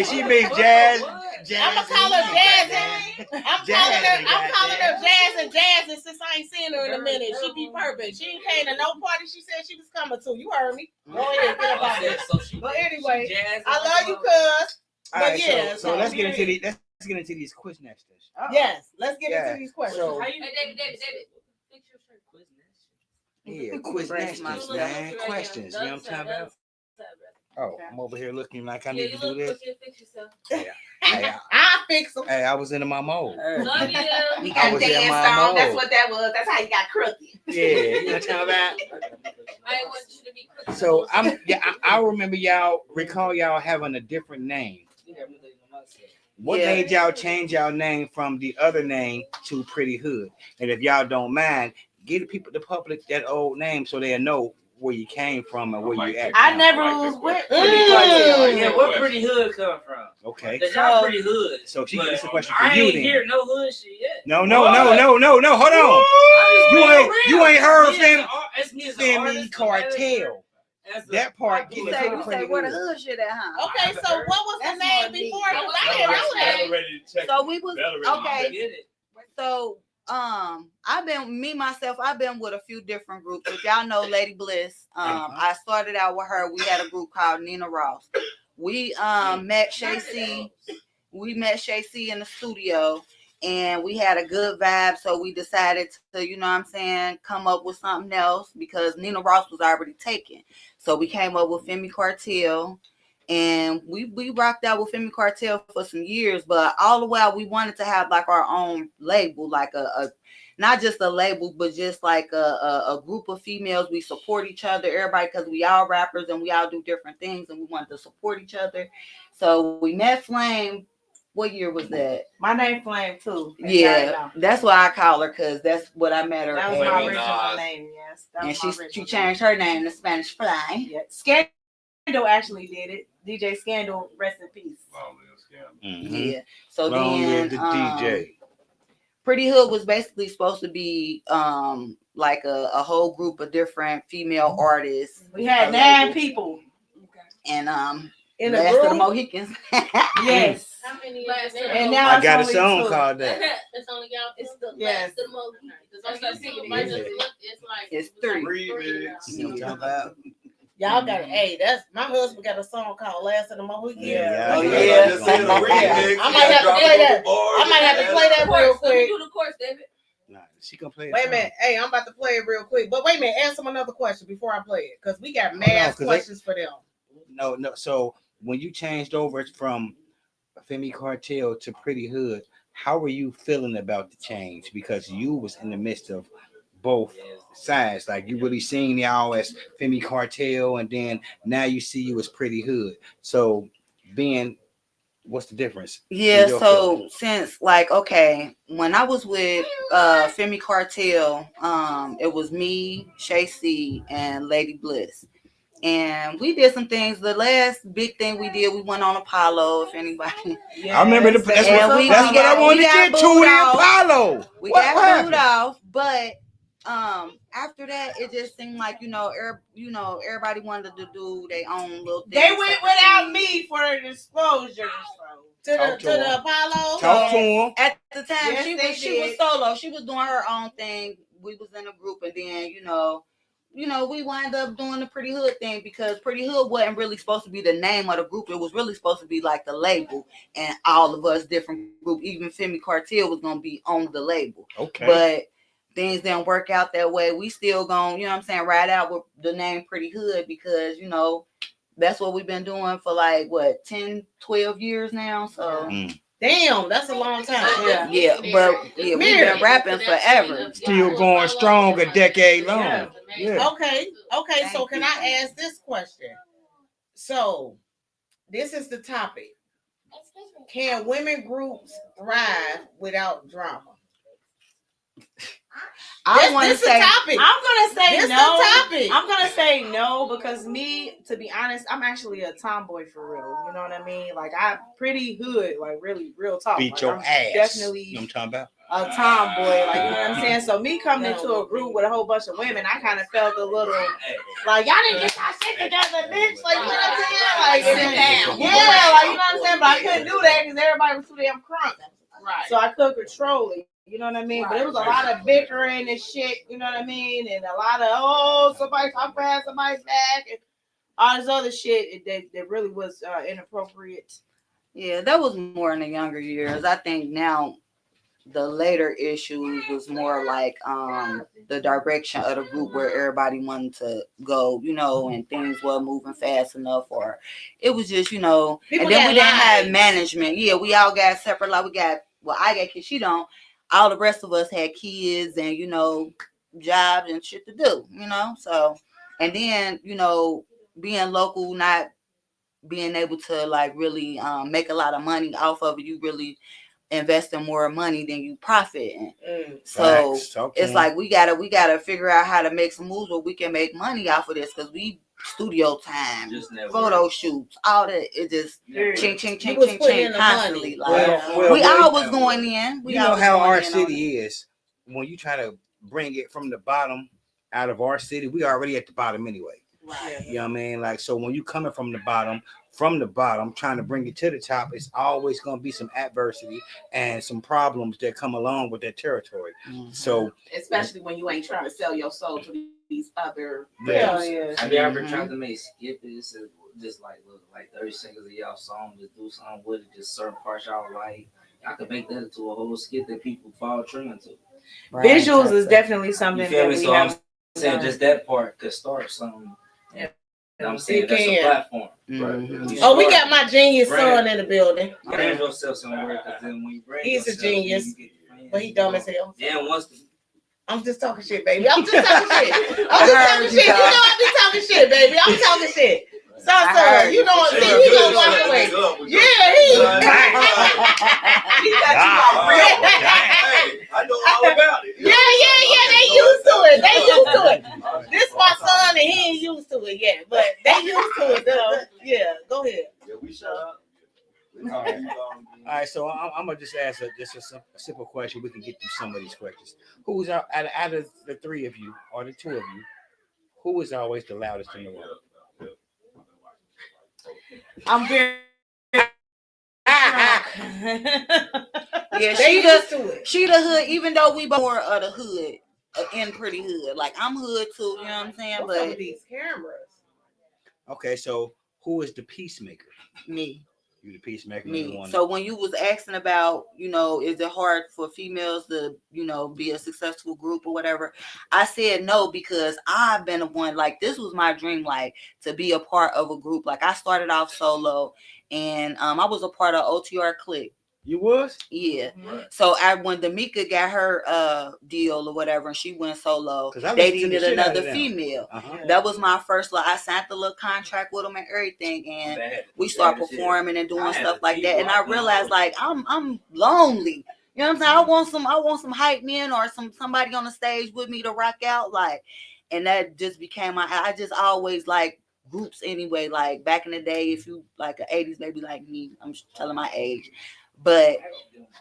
She makes Jazz. I'ma call her Jazzy. I'm calling her Jazz and Jazzy since I ain't seen her in a minute. She be perfect. She ain't came to no party. She said she was coming to. You heard me. Go ahead, get up out there. But anyway, I love you, cuz. But yeah, so let's get into these quiz nesters. Yes, let's get into these questions. David, fix your shirt. Yeah, quiz nesters, man. Questions. You know what I'm talking about? Oh, I'm over here looking like I need to do this. Yeah. I fix them. Hey, I was into my mode. Love you. You got danced on. That's what that was. That's how you got crooked. Yeah, you know what I'm talking about? I want you to be crooked. So I remember recall y'all having a different name. What made y'all change y'all name from the other name to Pretty Hood? And if y'all don't mind, give the public that old name so they'll know where you came from and where you at. I never was with Pretty Hood. Yeah, where Pretty Hood come from? Okay. Cause y'all Pretty Hood. So she gets a question for you then. I ain't hear no hood shit yet. No. Hold on. You ain't heard Femi Cartel. That part you say where the hood shit at, huh? Okay, so what was the name before? I didn't know that. So we was okay. So I've been with a few different groups. If y'all know Lady Bliss, I started out with her. We had a group called Nina Ross. We met Shay C. We met Shay C in the studio, and we had a good vibe. So we decided to, you know what I'm saying, come up with something else because Nina Ross was already taken. So we came up with Femi Cartel. And we rocked out with Femi Cartel for some years, but all the while we wanted to have like our own label, like a not just a label, but just like a group of females. We support each other, everybody, because we all rappers and we all do different things, and we wanted to support each other. So we met Flame What year was that? My name Flame too. Yeah, that's why I call her, because that's what I met her. That was my original name, yes. And she changed her name to Spanish Fly. Yeah. Scandal actually did it. DJ Scandal, rest in peace. Yeah. So Long then live the DJ. Pretty Hood was basically supposed to be like a whole group of different female artists. We had 9 people. And in Last a group? of the Mohicans. Yes. How many And now I it's got a only song 2. called that. It's only y'all. It's the Yes. last of the Mohicans. Because I see might just look. It's like It's 3. You know what I'm talking about? Y'all got hey, that's my husband got a song called Last of the Mohicans. Yeah. I might have to play that. I might have to play that real quick. Do the course, David. Nah, she gonna play it. Wait a minute. Hey, I'm about to play it real quick. But wait a minute, ask them another question before I play it. Because we got mad questions for them. No. So when you changed over from Femi Cartel to Pretty Hood, how were you feeling about the change? Because you was in the midst of both sides. Like you really seen y'all as Femi Cartel, and then now you see you as Pretty Hood. So what's the difference? Yeah, so since okay, when I was with Femi Cartel, it was me, Shay C, and Lady Bliss. And we did some things. The last big thing we did, we went on Apollo. If anybody, I remember that's what I wanted to get to, the Apollo. We got booed off, but after that, it just seemed like everybody wanted to do their own little thing. They went without me for a disclosure. To the Apollo. Talk to him. At the time, Yes, she was solo. She was doing her own thing. We was in a group, and then we wind up doing the Pretty Hood thing, because Pretty Hood wasn't really supposed to be the name of the group. It was really supposed to be like the label, and all of us different group. Even Femi Cartel was gonna be on the label. Okay. But things didn't work out that way. We still gonna, ride out with the name Pretty Hood, because that's what we've been doing for 10, 12 years now. So damn, that's a long time. Yeah, but we've been rapping forever. Still going strong a decade long. Yeah. Okay. So can I ask this question? So this is the topic. Can women groups thrive without drama? I'm gonna say This no. the topic. I'm gonna say no, because me, to be honest, I'm actually a tomboy for real. You know what I mean? Like, I'm Pretty Hood, like really real talk. Beat like, your I'm ass. Definitely. You know what I'm talking about? A tomboy, like, you know what I'm saying? So me coming into a group with a whole bunch of women, I kind of felt a little like, y'all didn't get y'all shit together, bitch. Like, you know what I'm saying? Like, Sit down. Yeah, like, you know what I'm saying? But I couldn't do that because everybody was too damn crunk. Right. So I couldn't control it. You know what I mean? But it was a lot of bickering and shit, you know what I mean? And a lot of, somebody's up behind somebody's back and all this other shit that really was inappropriate. Yeah, that was more in the younger years. I think now the later issues was more like the direction of the group, where everybody wanted to go, and things weren't moving fast enough, or it was just, and then we didn't have management. Yeah, we all got separate. Like I got kids, she don't. All the rest of us had kids and, jobs and shit to do, So, and then, being local, not being able to really make a lot of money off of it, you really investing more money than you profit. So it's like we gotta figure out how to make some moves where we can make money off of this, because we studio time, photo shoots, all that. It just ching constantly. We always going in. You know how our city is. When you try to bring it from the bottom out of our city, we already at the bottom anyway. Right. You know what I mean? Like, so when you coming from the bottom, trying to bring it to the top, it's always going to be some adversity and some problems that come along with that territory. So, especially when you ain't trying to sell your soul to these other. Have you ever tried to make skippies? Just like 30 seconds of y'all song, just do something with it, just certain parts y'all like. I could make that into a whole skit that people fall true into. Right. Visuals is definitely something that we have. I'm saying just that part could start something. Yeah. I'm saying that's a platform. Oh, we got my genius son in the building. Brand yourself somewhere, because then when you brand he's a genius, but he dumb as hell. Then I'm just talking shit, baby. I'm just talking shit. You know I be talking shit, baby. I'm talking shit. So, you know, he gonna walk away. Yeah, He got you on real. I know all about it. Yeah. They used to it. This my son, and he ain't used to it yet, but they used to it. Yeah, go ahead. Yeah, we shut up. All right, so I'm gonna just ask a simple question. We can get through some of these questions. Who's out of the three of you or the two of you? Who is always the loudest in the room? I'm very. Yeah, she the hood. Even though we more of the hood, in pretty hood. Like I'm hood too. You know what I'm saying? What's up But with these cameras? Okay, so who is the peacemaker? Me. You the peacemaker. Me. So when you was asking about, is it hard for females to, be a successful group or whatever, I said no, because I've been the one, like, this was my dream, like, to be a part of a group. Like, I started off solo, and I was a part of OTR Click. You was? Yeah. So when Damika got her deal or whatever, and she went solo, they needed another female. That was my first. I signed the little contract with them and everything, and we start performing and doing stuff like that. And I realized, like, I'm lonely. You know what I'm saying? I want some hype men or somebody on the stage with me to rock out, like. And that just became I just always like groups anyway. Like back in the day, if you like an 80s baby like me, I'm telling my age. But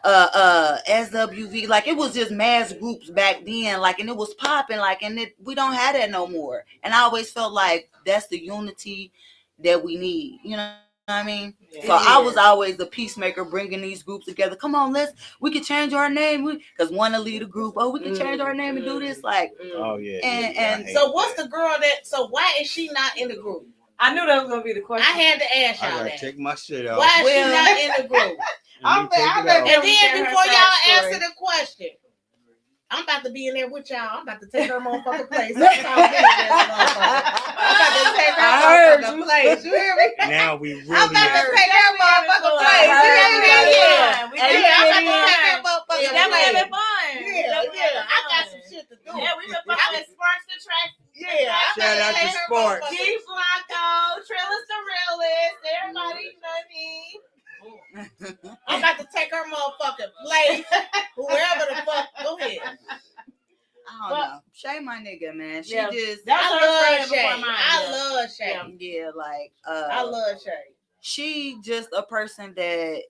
SWV, like it was just mass groups back then, like, and it was popping, like, and we don't have that no more. And I always felt like that's the unity that we need, you know what I mean? Yeah. So I was always the peacemaker, bringing these groups together. Come on, we can change our name, because one to lead a group. Oh, we can change our name and do this, like. Oh yeah. And so what's the girl that? So why is she not in the group? I knew that was gonna be the question. I had to ask y'all I gotta that. take my shit out. Why is she not in the group? And then before y'all answer the question, I'm about to be in there with y'all. I'm about to take her motherfucking place. I'm about to take her motherfucking place. You hear me? Now we really. I'm about to take her motherfucking place. You hear me? Yeah. I'm about to take her motherfucking place. That's fun. Yeah. I got some shit to do. Yeah, we've been fucking Sparks the Track. Yeah. Shout out to Sparks. G Blanco, Trillis the Realist, everybody, you know what I mean? I'm about to take her motherfucking place. Whoever the fuck, go ahead. I don't know. Shay, my nigga, man. She just. I love Shay. I love Shay. Yeah, like. I love Shay. She just a person that.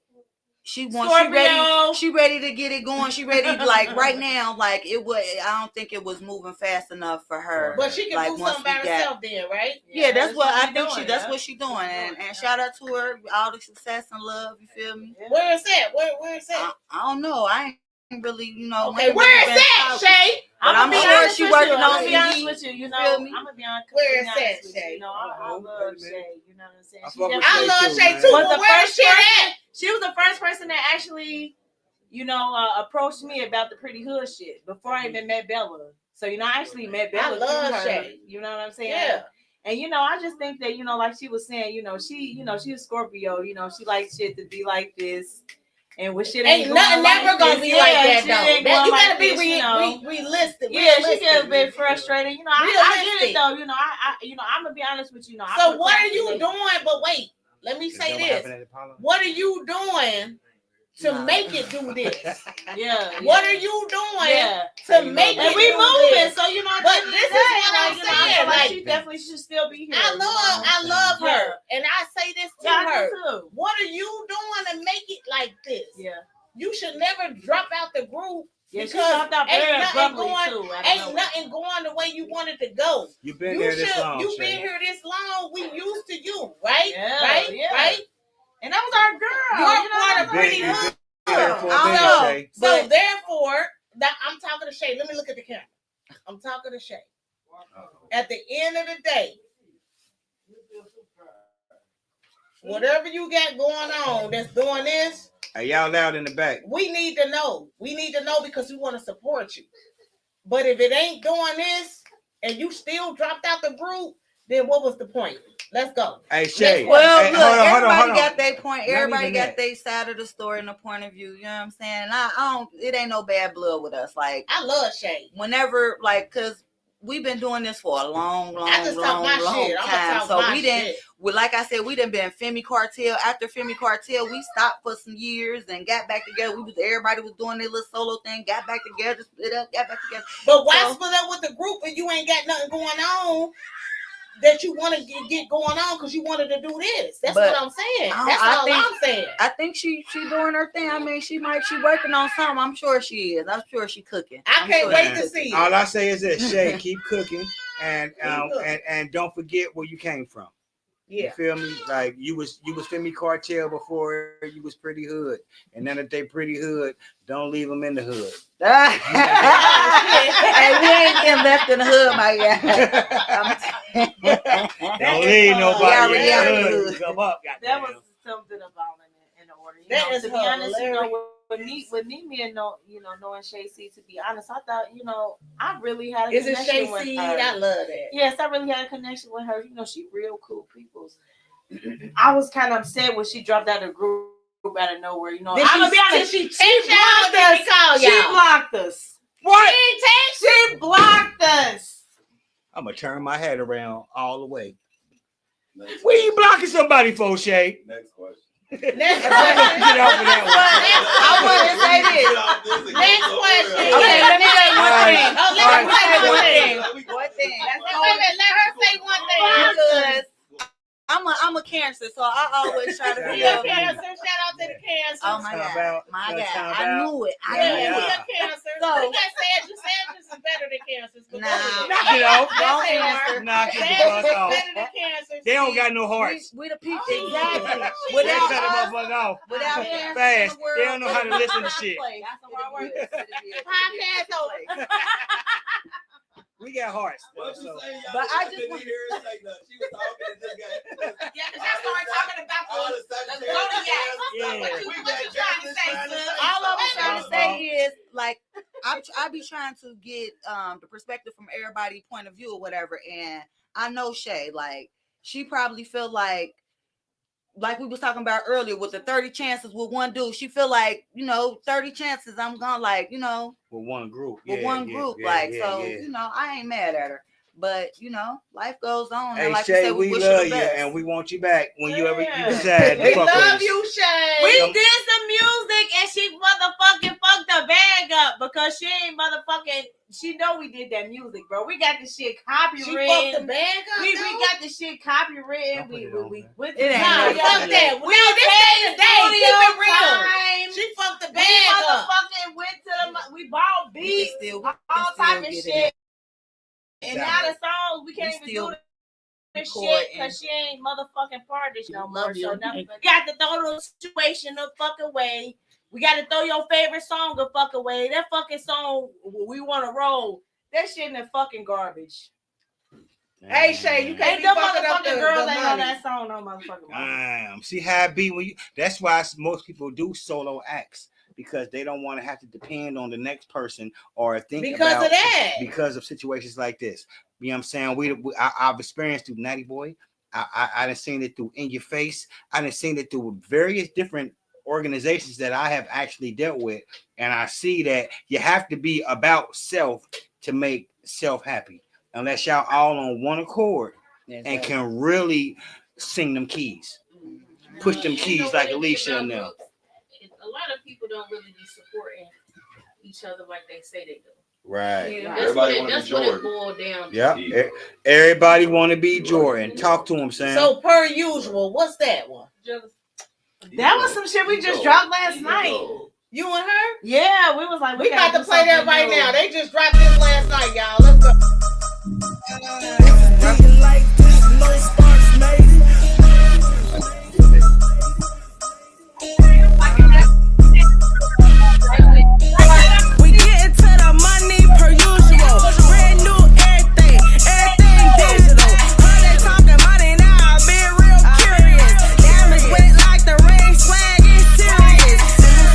She Scorpio. She ready to get it going. She ready, like right now, like it was. I don't think it was moving fast enough for her. But she can like, do something by herself, then, right? Yeah, that's what I think. That's what she's doing, and shout out to her, all the success and love. You feel me? Where is that? Where is that? I don't know. I ain't really, Okay, where is that, Shay? I'm sure she working on. I'm gonna be honest with you. You know, I'm gonna be honest. Where is that, Shay? You know, I love Shay. You know what I'm saying? I love Shay too. But where is she at? She was the first person that actually, approached me about the Pretty Hood shit before I even met Bella. So, I actually met Bella. I love her, Shay. You know what I'm saying? Yeah. And I just think that, like she was saying, she's a Scorpio, she likes shit to be like this. And with shit ain't nothing never gonna be like that though. You gotta be realistic. Yeah, she gets a bit frustrated. I get it though. I'm gonna be honest with you. So what are you doing? But wait, let me say this. What are you doing to make it do this? What are you doing to make it? And we moving, so But this is what I'm saying. Like she definitely should still be here. I love her, and I say this to her. Too. What are you doing to make it like this? Yeah, you should never drop out the group. Yeah, because she dropped out very abruptly too. Ain't nothing going the way you wanted to go. You've been here this long. You've been here this long. We used to you, right? Yeah, right. And that was our girl. You're part of Pretty Hood. So therefore, I'm talking to Shay. Let me look at the camera. I'm talking to Shay. At the end of the day, whatever you got going on that's doing this, hey, y'all loud in the back. We need to know. We need to know because we want to support you. But if it ain't doing this and you still dropped out the group, then what was the point? Let's go. Hey, Shay. Well, hey, look, everybody got their point. Everybody got their side of the story and the point of view. You know what I'm saying? I don't. It ain't no bad blood with us. Like I love Shay. Whenever, like, cause we've been doing this for a long I just talk my shit. I'm time. talk So my we didn't. shit. Well, like I said, we done been Femi Cartel. After Femi Cartel, we stopped for some years and got back together. Everybody was doing their little solo thing. Got back together, split up, got back together. But why split up with the group and you ain't got nothing going on that you want to get going on because you wanted to do this? That's what I'm saying. That's all I'm saying. I think she doing her thing. I mean, she working on something. I'm sure she is. I'm sure she cooking. I can't wait to see. All I say is this: Shay, keep cooking, and don't forget where you came from. Yeah. You feel me? Like you was Femi Cartel before you was Pretty Hood, and now that they Pretty Hood, don't leave them in the hood. Hey, we ain't getting left in the hood, my guy. Don't leave nobody in the hood. Come up, that was something about in the order. That is to be honest, hilarious. with me and knowing Shay C, to be honest, I thought, I really had a Is it connection Shay with C? her. I love that. Yes, I really had a connection with her. She real cool people. I was kind of upset when she dropped out of the group out of nowhere. I'm gonna be honest. She blocked us. She blocked us. What? She blocked us. I'm gonna turn my head around all the way. Where you blocking somebody for, Shay? Next question. Next Get off of that I want to say this. Next question. Okay, let me say one thing. Let her say one thing. One thing. Let her say one thing. Because I'm a Cancer, so I always try to be a Cancer. Shout out to the Cancer. Oh my God, I knew it. We a Cancer. So, Sagittarius is better than Cancers. Knock it off. Wrong answer. Knock it Sagittarius is off. better than Cancers. They don't got no hearts. We the people. Exactly. They cut them motherfucker off. Without fast. They don't know how to listen to shit. Podcast over. We got hearts. But I just want to hear her say nothing. She was talking and just got. Yeah, because I started talking about the zodiac. What you trying to say, sis? All I'm trying to say is, like, I be trying to get the perspective from everybody's point of view or whatever. And I know Shay, like, she probably feel like we was talking about earlier with the 30 chances with one dude. She feel like, 30 chances I'm gonna, like, with one group. I ain't mad at her. But life goes on. Hey, and like Shay, you said, we wish love the you best. and we want you back when you decide to We fuck with love us. you, Shay. We did some music and she motherfucking fucked the bag up because she ain't motherfucking. She know we did that music, bro. We got the shit copywritten. She fucked the bag up. We got the shit copywritten. We went to It ain't Nah, no fuck that. We This paid day to day. Keep it real. time. She fucked the We bag up. motherfucking went to the. We bought beats, all type of shit. And now the songs we can't even do this shit because she ain't motherfucking part of this no more. So now we got to throw the situation the fuck away. We got to throw your favorite song the fuck away. That fucking song we want to roll. That shit in the fucking garbage. Hey Shay, you can't Ain't be no fucking up the girls ain't on money. that song no motherfucking money. Damn. See how it be when you. That's why most people do solo acts because they don't want to have to depend on the next person or think Because about of that. because of situations like this. You know what I'm saying? I've experienced through Natty Boy. I done seen it through In Your Face. I done seen it through various different organizations that I have actually dealt with, and I see that you have to be about self to make self happy. Unless y'all all on one accord and can really sing them keys, push them keys like Alicia and them. A lot of people don't really be supporting each other like they say they do. Right. Yeah, that's what it boiled down to. Yeah. Everybody want to be Jordan. Talk to him, Sam. So per usual, what's that one? That was some shit we just dropped last night. You and her? Yeah, we was like, we got to do play that something right new. now. They just dropped this last night, y'all. Let's go. Like this, no sparks made. We get into the money per usual. Brand new everything digital. Heard they talking money now, I've been real curious. Diamonds wet like the rain, swag is serious.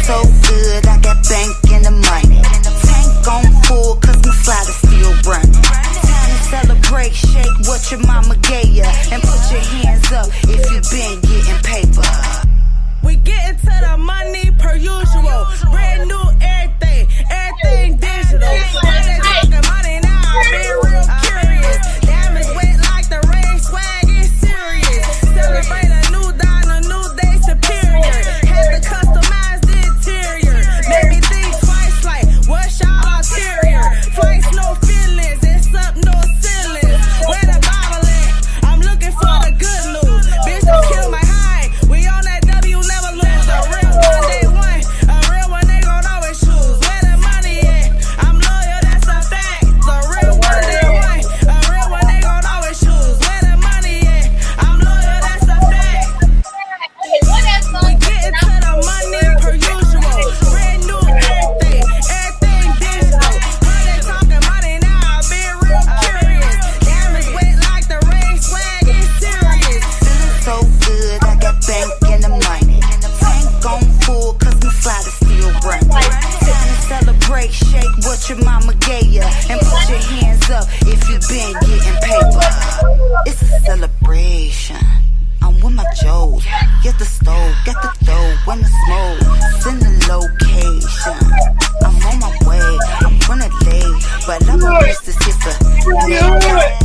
So good, I got bank in the money. Tank on full, cause my slide is still running. Time to celebrate, shake what you Get the stove, get the dough, when the smoke. Send the location. I'm on my way, I'm running late, but I'm a miss this here for me.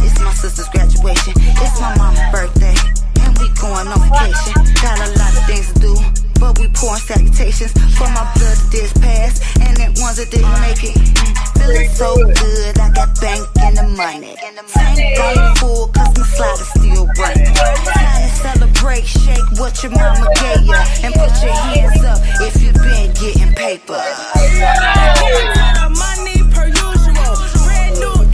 It's my sister's graduation, it's my mama's birthday, and we going on vacation. Got a lot of things to do, but we pouring salutations for my blood that did pass and the ones that didn't make it. Feeling so good, I got bank and the money. Tank on full, cause my slider's still running. Time to celebrate, shake what your mama gave ya, and put your hands up if you been getting paper. Money per usual, brand new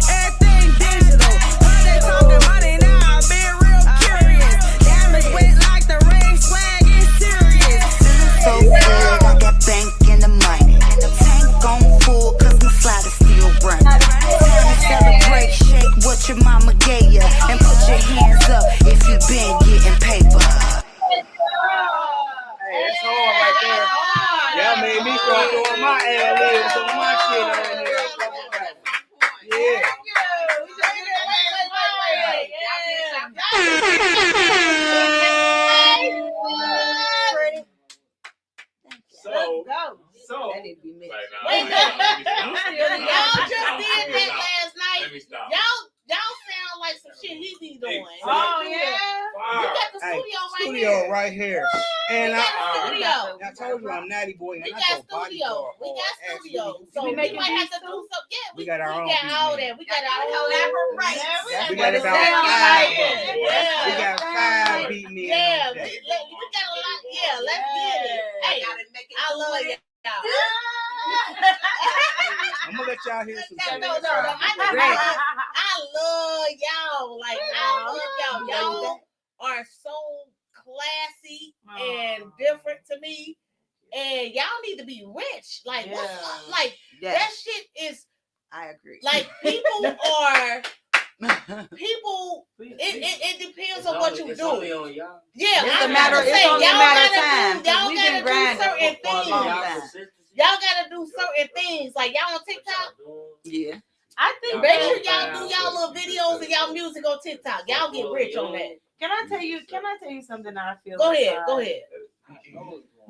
everything digital. All they talking money now, I've been real curious. Diamonds wet like the rain, swag is serious. So good, I got bank and the money. Tank on full, cause my slider's still running. Time to celebrate, shake what your mama gave ya, and put your hands up if you been getting paper. Hey, that's hard right there. Y'all made me start throwing my ad-libs on my shit on here. Yeah. So, that need to be mixed. Wait a minute. Y'all just did that last night. Let me stop. Y'all sound like some shit he be doing. Oh, yeah. You got the studio right here. And We got the studio. I told you I'm Natty Boy. We And got I go studio. bodyguard We hard. got studio. So We we making might have to beats do too? some. Yeah, We got our own got all beat, that. We got our own collaborate. We got about sound 5. like We got 5 beat men. Yeah, we got a lot. Yeah, let's get it. Hey, I love y'all. I'm gonna let y'all hear some shit. No, I love y'all. Like I love y'all. Y'all are so classy and different to me. And y'all need to be rich. Like what's up? Like that shit is. I agree. Like people are. It depends on what you do. Yeah, it's a matter of time. Y'all gotta do certain things. Y'all gotta do certain things. Like y'all on TikTok. Yeah. I think make sure y'all do y'all little videos and y'all music on TikTok. Y'all get rich on that. Can I tell you something that I feel? Go ahead. Wait a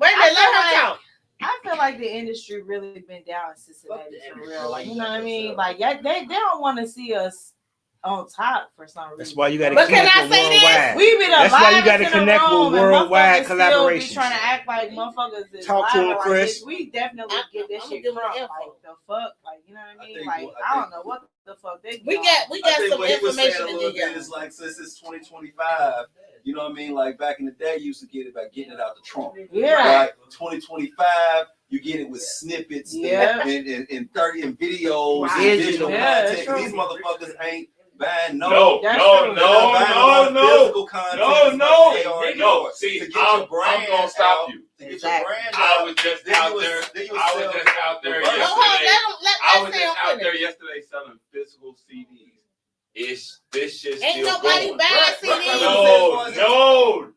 minute, let her talk. I feel like the industry really been down in Cincinnati for real. Like, you know what I mean? Like, they don't want to see us on top for some reason. That's why you got to connect with worldwide. We been That's why you got to connect with worldwide collaborations. Trying to act like motherfuckers is talk to him, Chris. We definitely get this shit crunk. Like the fuck, like you know what I mean? Like I don't know what the fuck they. We got some information to give you. It's like since it's 2025. You know what I mean? Like back in the day, you used to get it by getting it out the trunk. Yeah. Like 2025, you get it with snippets and 30 and videos and digital content. These motherfuckers ain't buying no physical content. No. See, I'm gonna stop you. I was just out there yesterday selling physical CDs. This shit's ain't still nobody going. buying CDs. No,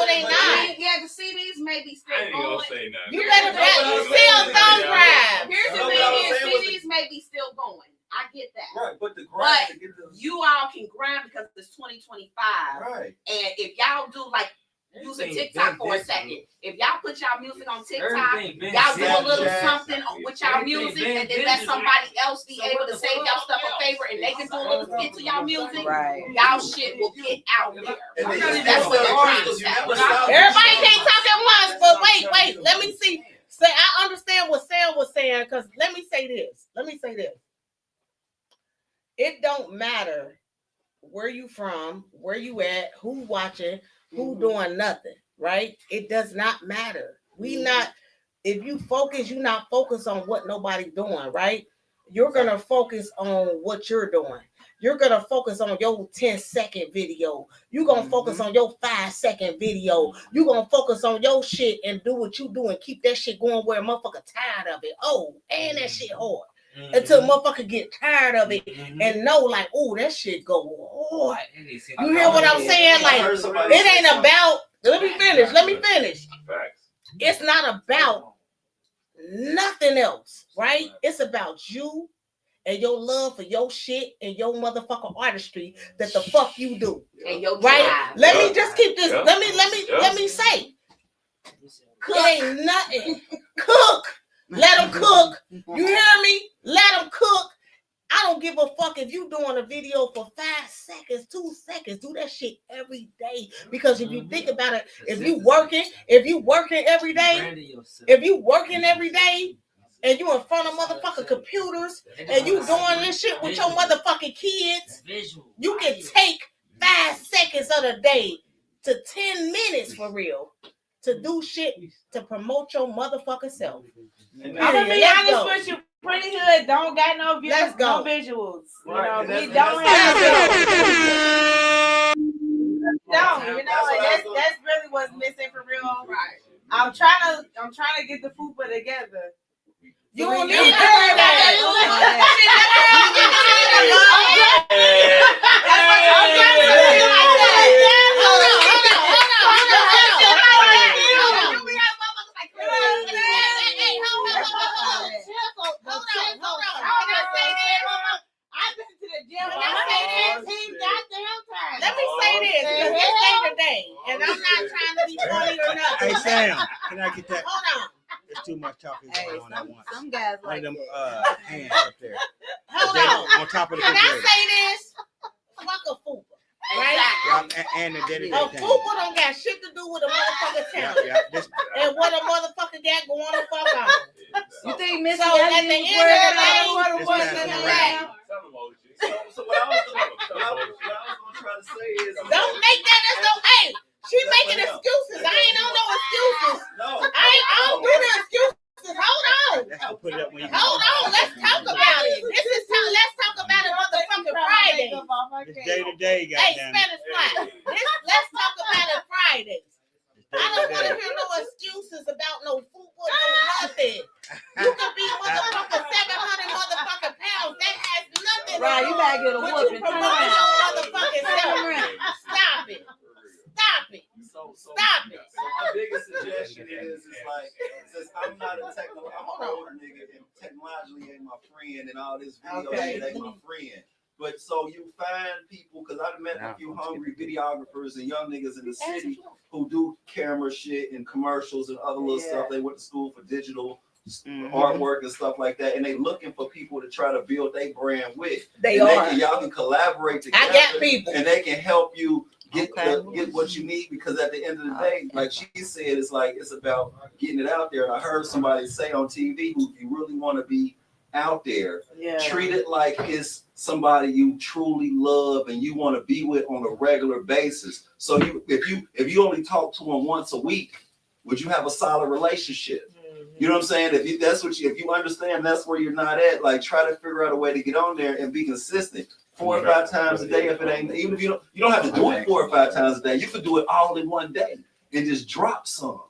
they not. Yeah, the CDs may be still I ain't gonna going. say nothing. You better sell thumb drive. Here's the thing: CDs may be still going. I get that. Right, but the grind but you all can grind because it's 2025. Right. And if y'all do like using TikTok for a second, if y'all put y'all music on TikTok, y'all do a little something with y'all music, and then let somebody else be able to save y'all stuff a favor, and they can do a little skit to y'all music, y'all shit will get out there. That's what everybody can't talk at once, but wait, let me see. Say I understand what Sam was saying, because let me say this. It don't matter where you from, where you at, who watching, who doing nothing, right? It does not matter. If you focus, you're not focused on what nobody doing, right? You're gonna focus on what you're doing. You're gonna focus on your 10-second video. You're gonna focus on your 5-second video. You're gonna focus on your shit and do what you do and keep that shit going where a motherfucker tired of it. Oh, and that shit hard. Until motherfucker get tired of it and know like, oh, that shit go hard. You hear what I'm saying? Like, it ain't about, let me finish. It's not about nothing else, right? It's about you and your love for your shit and your motherfucking artistry that the fuck you do. And your right? drive. Let me just keep this. Let me say. Cook ain't nothing. Cook. Let them cook. You hear me? Let them cook. I don't give a fuck if you doing a video for 5 seconds, 2 seconds. Do that shit every day. Because if you think about it, if you working every day, and you in front of motherfucking computers and you doing this shit with your motherfucking kids, you can take 5 seconds of the day to 10 minutes for real to do shit to promote your motherfucking self. I'm gonna be honest with you. Pretty Hood don't got no views, no visuals. Right, You know, we don't have visuals. That's really what's missing for real. Right. I'm trying to get the fupa together. You don't need that. Let me say this. It's day to day, and I'm not trying to be funny or nothing. Hey Sam, can I get that? Hold on. There's too much talking going on at once. Some guys One like of them that. hands up there. Hold on. On top of the Can I refrigerator. say this? Fuck a fupa. Right? Yeah, and the dedicated A thing. fupa don't got shit to do with a motherfucking town. And what a motherfucker got going on fuck on. You think Missy So at the end of the day, So what I was gonna try to say is, don't make that as no. Hey, she making excuses. I ain't on no excuses. No, I don't do the excuses. Hold on. Put it up when you Hold on. Let's talk about it. Let's talk about it motherfucking Friday. It's day to day, Hey, goddamn. Spanish fly. Let's talk about it Fridays. I don't want to hear no excuses about no food or no nothing. You could be motherfucking 700 motherfucking pounds. That has nothing to Right, you better get a with whooping. you promoting your motherfucking self. Stop it. Stop it. Stop it. So my biggest suggestion is like, since I'm not a I'm an older nigga and technologically ain't my friend and all this video shit ain't my friend. But so you find people, because I've met a few hungry videographers and young niggas in the city who do camera shit and commercials and other little stuff. They went to school for digital artwork and stuff like that, and they looking for people to try to build their brand with. Y'all can collaborate together. I got people, and they can help you get what you need, because at the end of the day, like she said, it's about getting it out there. And I heard somebody say on TV, who you really want to be out there, treat it like it's somebody you truly love and you want to be with on a regular basis. So if you only talk to them once a week, would you have a solid relationship? You know what I'm saying? If you understand that's where you're not at, like try to figure out a way to get on there and be consistent. 4 or 5 times a day, if it ain't, even if you don't have to do it 4 or 5 times a day, you could do it all in one day and just drop some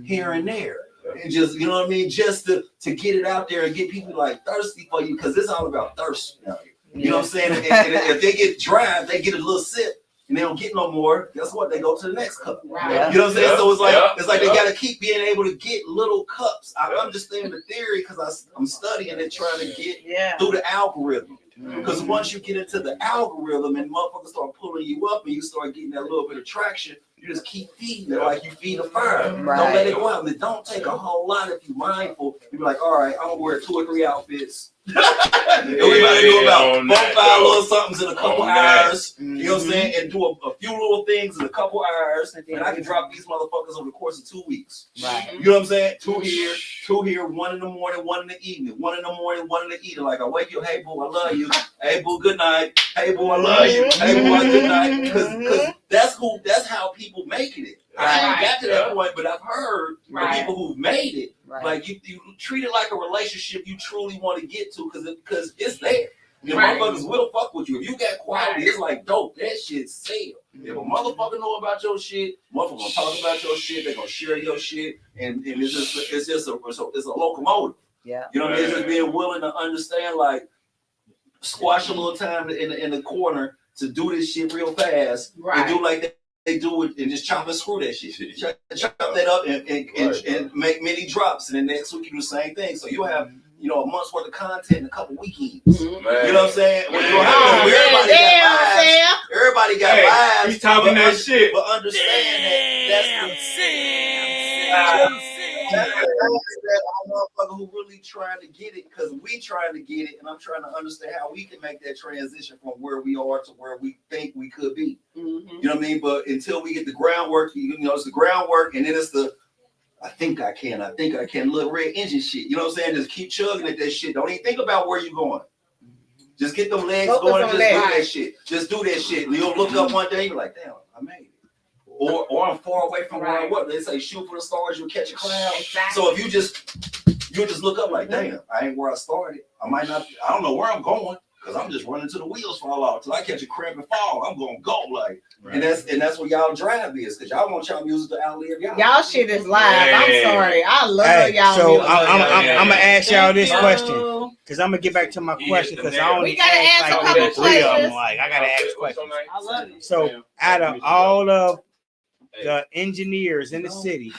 here and there. And just, you know what I mean? Just to get it out there and get people like thirsty for you, because it's all about thirst now. You know what I'm saying? And if they get dry, they get a little sip and they don't get no more, guess what? They go to the next cup. Right. You know what I'm saying? So it's like they got to keep being able to get little cups. I understand the theory because I'm studying and trying to get through the algorithm. Because once you get into the algorithm and motherfuckers start pulling you up and you start getting that little bit of traction, you just keep feeding it like you feed a fire. Right. Don't let it go out. And it don't take a whole lot if you're mindful. You be like, all right, I'm gonna wear 2 or 3 outfits. And we about to do about 4 or 5 little somethings in a couple hours. You know what I'm saying? And do a few little things in a couple hours. And I can drop these motherfuckers over the course of 2 weeks. Right. You know what I'm saying? 2 here, 1 in the morning, 1 in the evening, 1 in the morning, 1 in the evening. Like I wake you, hey boo, I love you. Hey boo, good night. Hey boo, I love you. Hey boo, good night. Because that's how people making it. I haven't got to that point, but I've heard from people who've made it. Right. Like you treat it like a relationship you truly want to get to, because it's there. You know, motherfuckers will fuck with you. If you got quality, it's like dope. That shit sell. If a motherfucker know about your shit, motherfucker gonna talk about your shit. They gonna share your shit, and it's just a locomotive. Yeah. You know what I mean? It's just being willing to understand, like squash a little time in the corner to do this shit real fast. And do like that. They do it and just chop and screw that shit. Chop that up and make many drops, and then next week you do the same thing. So you have you know, a month's worth of content in a couple weekends. Man. You know what I'm saying? When you everybody got lives. He's talking that shit. But understand that's that motherfucker who really trying to get it, because we trying to get it, and I'm trying to understand how we can make that transition from where we are to where we think we could be. You know what I mean? But until we get the groundwork, you know, it's the groundwork, and then it's the I think I can, little red engine shit. You know what I'm saying? Just keep chugging at that shit. Don't even think about where you're going. Just get them legs going and just do that shit. Just do that shit. You'll look up one day, you're like, damn, I made it. Or I'm far away from where I was. They say shoot for the stars, you'll catch a cloud. Exactly. So if you just look up like, damn, I ain't where I started. I don't know where I'm going, because I'm just running till the wheels fall off. Till I catch a cramp and fall. I'm gonna go like, and that's what y'all drive is, because y'all want y'all music to outlive y'all. Y'all shit is live. I'm sorry. I love y'all. So music. I'm gonna ask y'all this question, because I'm gonna get back to my question, because I only asked like maybe 3 of them. Like I gotta ask questions. I love it. So out of all of the engineers in the city,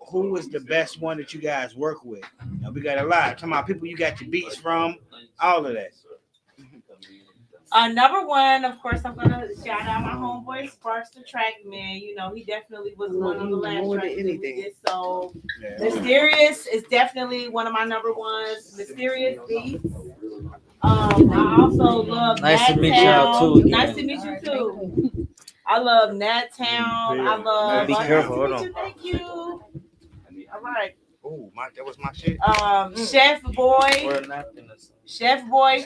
who was the best one that you guys work with? Now, we got a lot. Talking about people you got your beats from, all of that. Number one, of course, I'm gonna shout out my homeboy Sparks the Track Man. You know, he definitely was one of the last tracks that we did. So Mysterious is definitely one of my number ones. Mysterious beats. I also love Nice to meet Nat y'all too. Nice to meet you too. I love Nat Town. I love. Be careful. Hold on. Thank you. All right. Oh, that was my shit. Chef Boy. Chef Boy.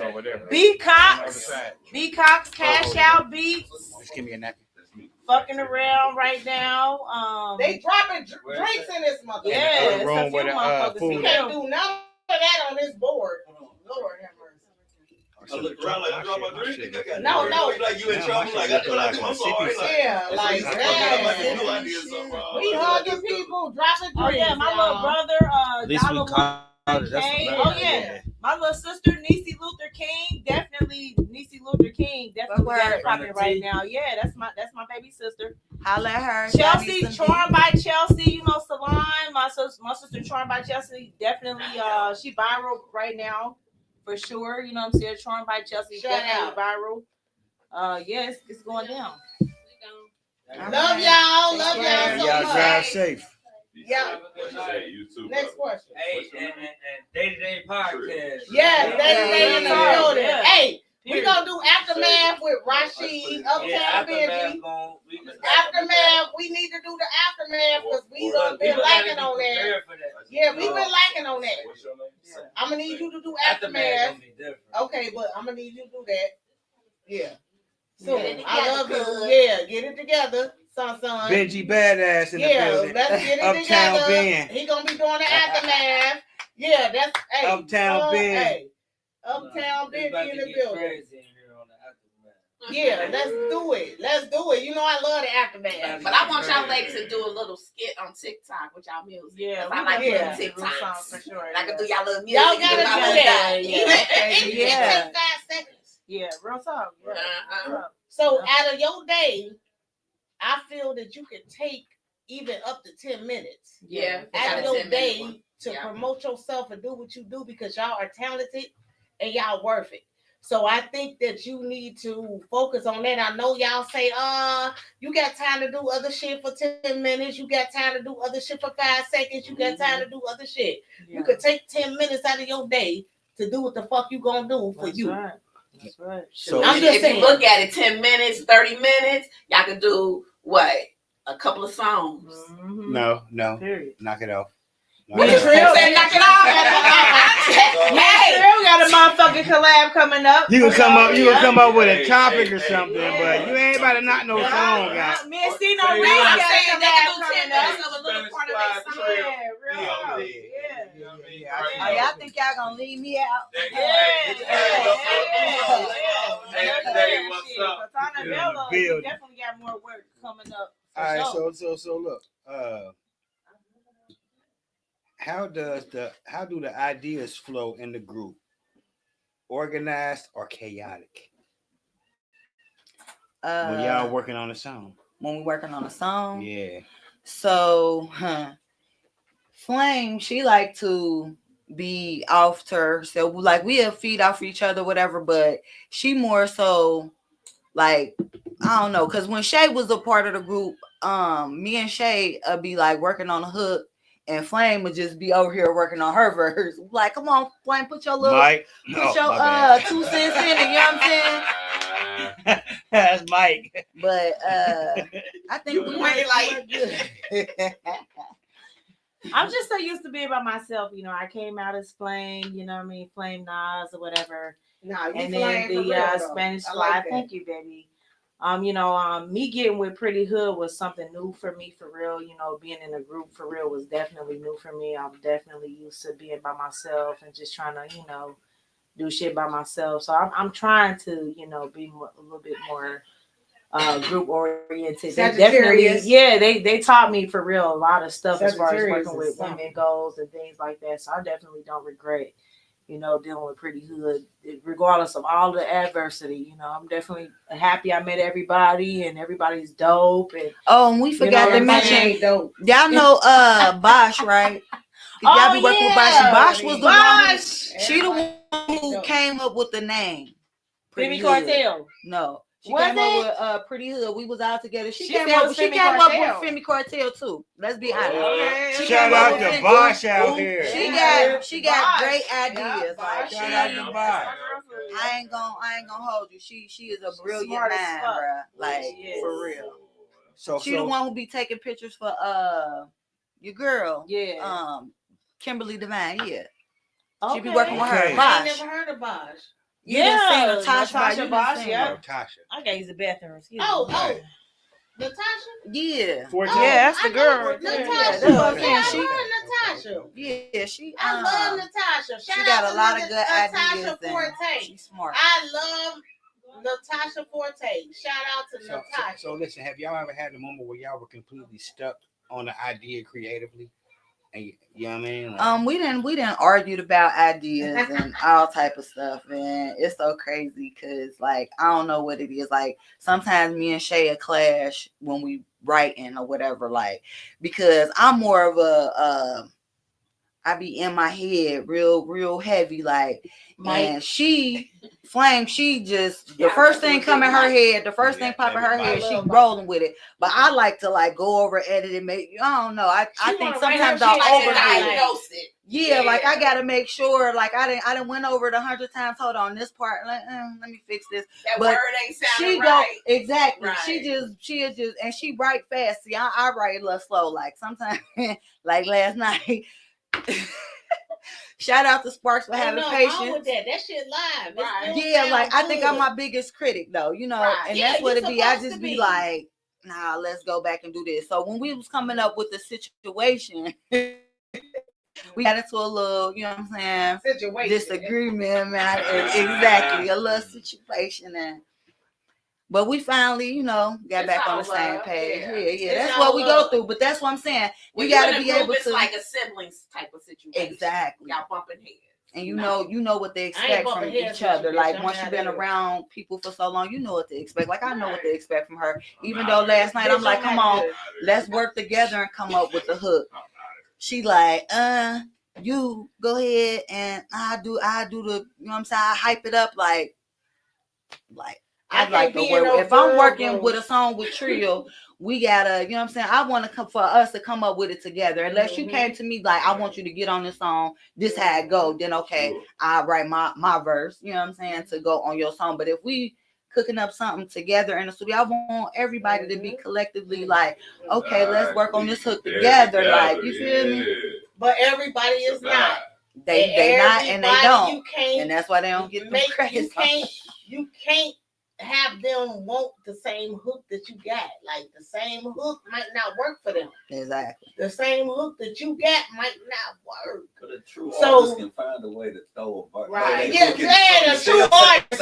B Cox. B Cox Cash Out Beats. Just give me a napkin. Fucking around right now. They dropping drinks in this motherfucker. Yeah, it's room a few with motherfuckers. food. You can't do none of that on this board. Lord have mercy. I look around like I drop my drink. No. Like you in trouble. Like I feel like I'm sorry. Yeah, like that. We hugging people, dropping drinks. Oh yeah, my little brother, At least we caught it. Oh yeah, my little sister, Niecy Luther King, definitely Niecy Luther King, definitely got it popping right now. Yeah, that's my baby sister. Holla at her. Chelsea, Charmed by Chelsea, you know, Salon. My sister Charmed by Chelsea, definitely. She viral right now, for sure. You know what I'm saying? Charmed by Chelsea, definitely viral. Yes, it's going down. Love y'all. Love y'all so Y'all much. drive safe. Yeah. You too. Next question. Hey, and day-to-day podcast. Yes, they in the building. Yeah. Hey, we gonna do Aftermath with Rashid, Uptown Benji. Aftermath, we need to do the Aftermath because we done been lacking on that. Yeah, we been lacking on that. I'm gonna need you to do Aftermath. Okay, but I'm gonna need you to do that. Yeah. So I love you. Yeah, get it together, son. Benji Badass in the building. Let's get it Uptown together. Ben. He gonna be doing the Aftermath. Yeah, that's Uptown Ben. Hey, Uptown Benji in the building. Yeah, let's do it. You know I love the Aftermath. But I want y'all ladies to do a little skit on TikTok with y'all music. Yeah, I like little TikToks. For sure. I can do y'all little music. Y'all gotta do that. It takes 5 seconds. Yeah, real talk. So out of your day, I feel that you could take even up to 10 minutes. Yeah. Out of your day to promote yourself and do what you do, because y'all are talented and y'all worth it. So I think that you need to focus on that. I know y'all say, you got time to do other shit for 10 minutes. You got time to do other shit for 5 seconds. You got time to do other shit. Yeah. You could take 10 minutes out of your day to do what the fuck you gonna do for you. Right. That's right. So I'm just saying, you look at it, 10 minutes, 30 minutes, y'all can do what? A couple of songs. Mm-hmm. No. Period. Knock it off. Trill said knock it off. Trill got a motherfucking collab coming up. You can come up with a topic or something, but you ain't about to knock no song out. Me and Cino Reese got a collab coming up. Of a little part of that song. Oh, y'all think y'all gonna leave me out? We definitely got more work coming up. All right, so look. How do the ideas flow in the group? Organized or chaotic? When y'all working on a song. When we're working on a song? Yeah. So, Flame, she like to be off to herself. Like we'll feed off each other, whatever, but she more so like, I don't know, because when Shay was a part of the group, me and Shay be like working on the hook, and Flame would just be over here working on her verse. Like, come on, Flame, put your little Mike. put your 2 cents in it, you know what I'm saying? That's Mike. But I think we might like good. I'm just so used to being by myself. You know, I came out as Flame, you know what I mean? Flame Nas or whatever. No, you and Flame then for the real, Spanish I Fly. like that. Thank you, baby. Me getting with Pretty Hood was something new for me, for real. You know, being in a group for real was definitely new for me. I'm definitely used to being by myself and just trying to, you know, do shit by myself. So I'm trying to, you know, be a little bit more group oriented. They definitely, yeah, they taught me for real a lot of stuff as far as working with women goals and things like that. So I definitely don't regret, you know, dealing with Pretty Hood, regardless of all the adversity. You know, I'm definitely happy I met everybody and everybody's dope. And we forgot to mention, y'all know Bosch, right? Y'all be working with Bosch. Bosch was the one. She the one who came up with the name. Femi Cartel. No. She Was came up with Pretty Hood. We was all together. She came said up it with was Femi Femi Cartel. Cartel too. Let's be honest. Okay. Shout out to Bosch out here. She got great ideas. Like shout out to Bosch. I ain't gonna hold you. She is a brilliant mind, bro. Like for real. So she the one who be taking pictures for your girl. Yeah. Kimberly Devine. Yeah. Okay. She be working with her. I Bosch. ain't never heard of Bosch. You done seen Natasha Bosch, yeah. Natasha. I gotta use the bathroom. Natasha? Yeah. Yeah, that's the girl. Natasha. That's what I'm saying. I love Natasha. Yeah, she. I love Natasha. Shout she got out a lot to of good Natasha ideas. Forte. She's smart. I love Natasha Forte. Shout out to Natasha. So listen, have y'all ever had a moment where y'all were completely stuck on the idea creatively? And you know what I mean? Like, We didn't argued about ideas and all type of stuff, and it's so crazy because like I don't know what it is. Like sometimes me and Shay clash when we writing or whatever, like because I'm more of a I be in my head real heavy, like and she Flame, she just the first thing come in her head, the first thing pop in her head, she rolling with it. But I like to like go over, edit and make I don't know. I think sometimes I'll overdo it. Yeah, like I gotta make sure, like I didn't went over it 100 times. Hold on, this part, like, let me fix this. That but word ain't sounding she right. Go exactly. Right. She is just, and she write fast. See, I write a little slow. Like sometimes, like last night. Shout out to Sparks for having patience. Wrong with that shit live. Right. Yeah, like I think I'm my biggest critic though, you know, and that's what it be. I just be like, nah, let's go back and do this. So when we was coming up with the situation, we got into a little, you know what I'm saying, disagreement, man. Exactly, a little situation, and but we finally, you know, got back on the same page. Yeah. That's what we go through. But that's what I'm saying. We got to be able to. It's like a siblings type of situation. Exactly. Y'all bumping heads. And you know what they expect from each other. Like once you've been around people for so long, you know what to expect. Like I know what to expect from her. Even though last night I'm like, come on, let's work together and come up with the hook. She like, you go ahead and I do the, you know what I'm saying? I hype it up like. I like the word. If I'm working with a song with Trio, we gotta, you know what I'm saying? I want to come for us to come up with it together. Unless you came to me like, I want you to get on this song, this how it go, then okay, I'll write my verse, you know what I'm saying, to go on your song. But if we cooking up something together in the studio, I want everybody to be collectively like, okay, let's work on this hook together. Like, you feel me? But everybody is not. They not and they don't. You can't, and that's why they don't get the credit. You can't have them want the same hook that you got. Like the same hook might not work for them. Exactly. The same hook that you got might not work. But a true artist can find a way to throw a bar. Right. Yeah, a true artist.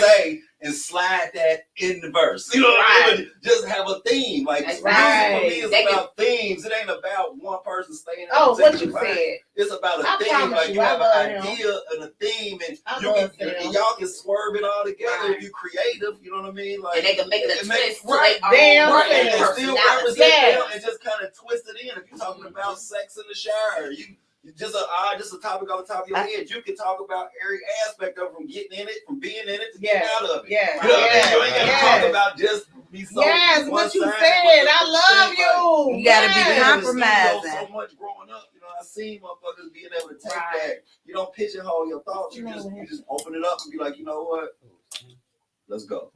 Say and slide that in the verse. You know what I mean? Just have a theme. Like music for me is about themes. It ain't about one person staying. Oh, what you said. It's about a theme. Like you have an idea and a theme, and y'all can swerve it all together if you're creative. You know what I mean? Like, and they can make it a twist. And still represent them and just kind of twist it in. If you're talking about sex in the shower, you just a topic on the top of your head. You can talk about every aspect of it, from getting in it, from being in it, to getting out of it. Yeah. You know what I mean? You ain't got to talk about just be so. Yes, what you said. I love you. You gotta be compromising. So much growing up, you know, I seen motherfuckers being able to take that. You don't pigeonhole your thoughts. You just open it up and be like, you know what? Let's go.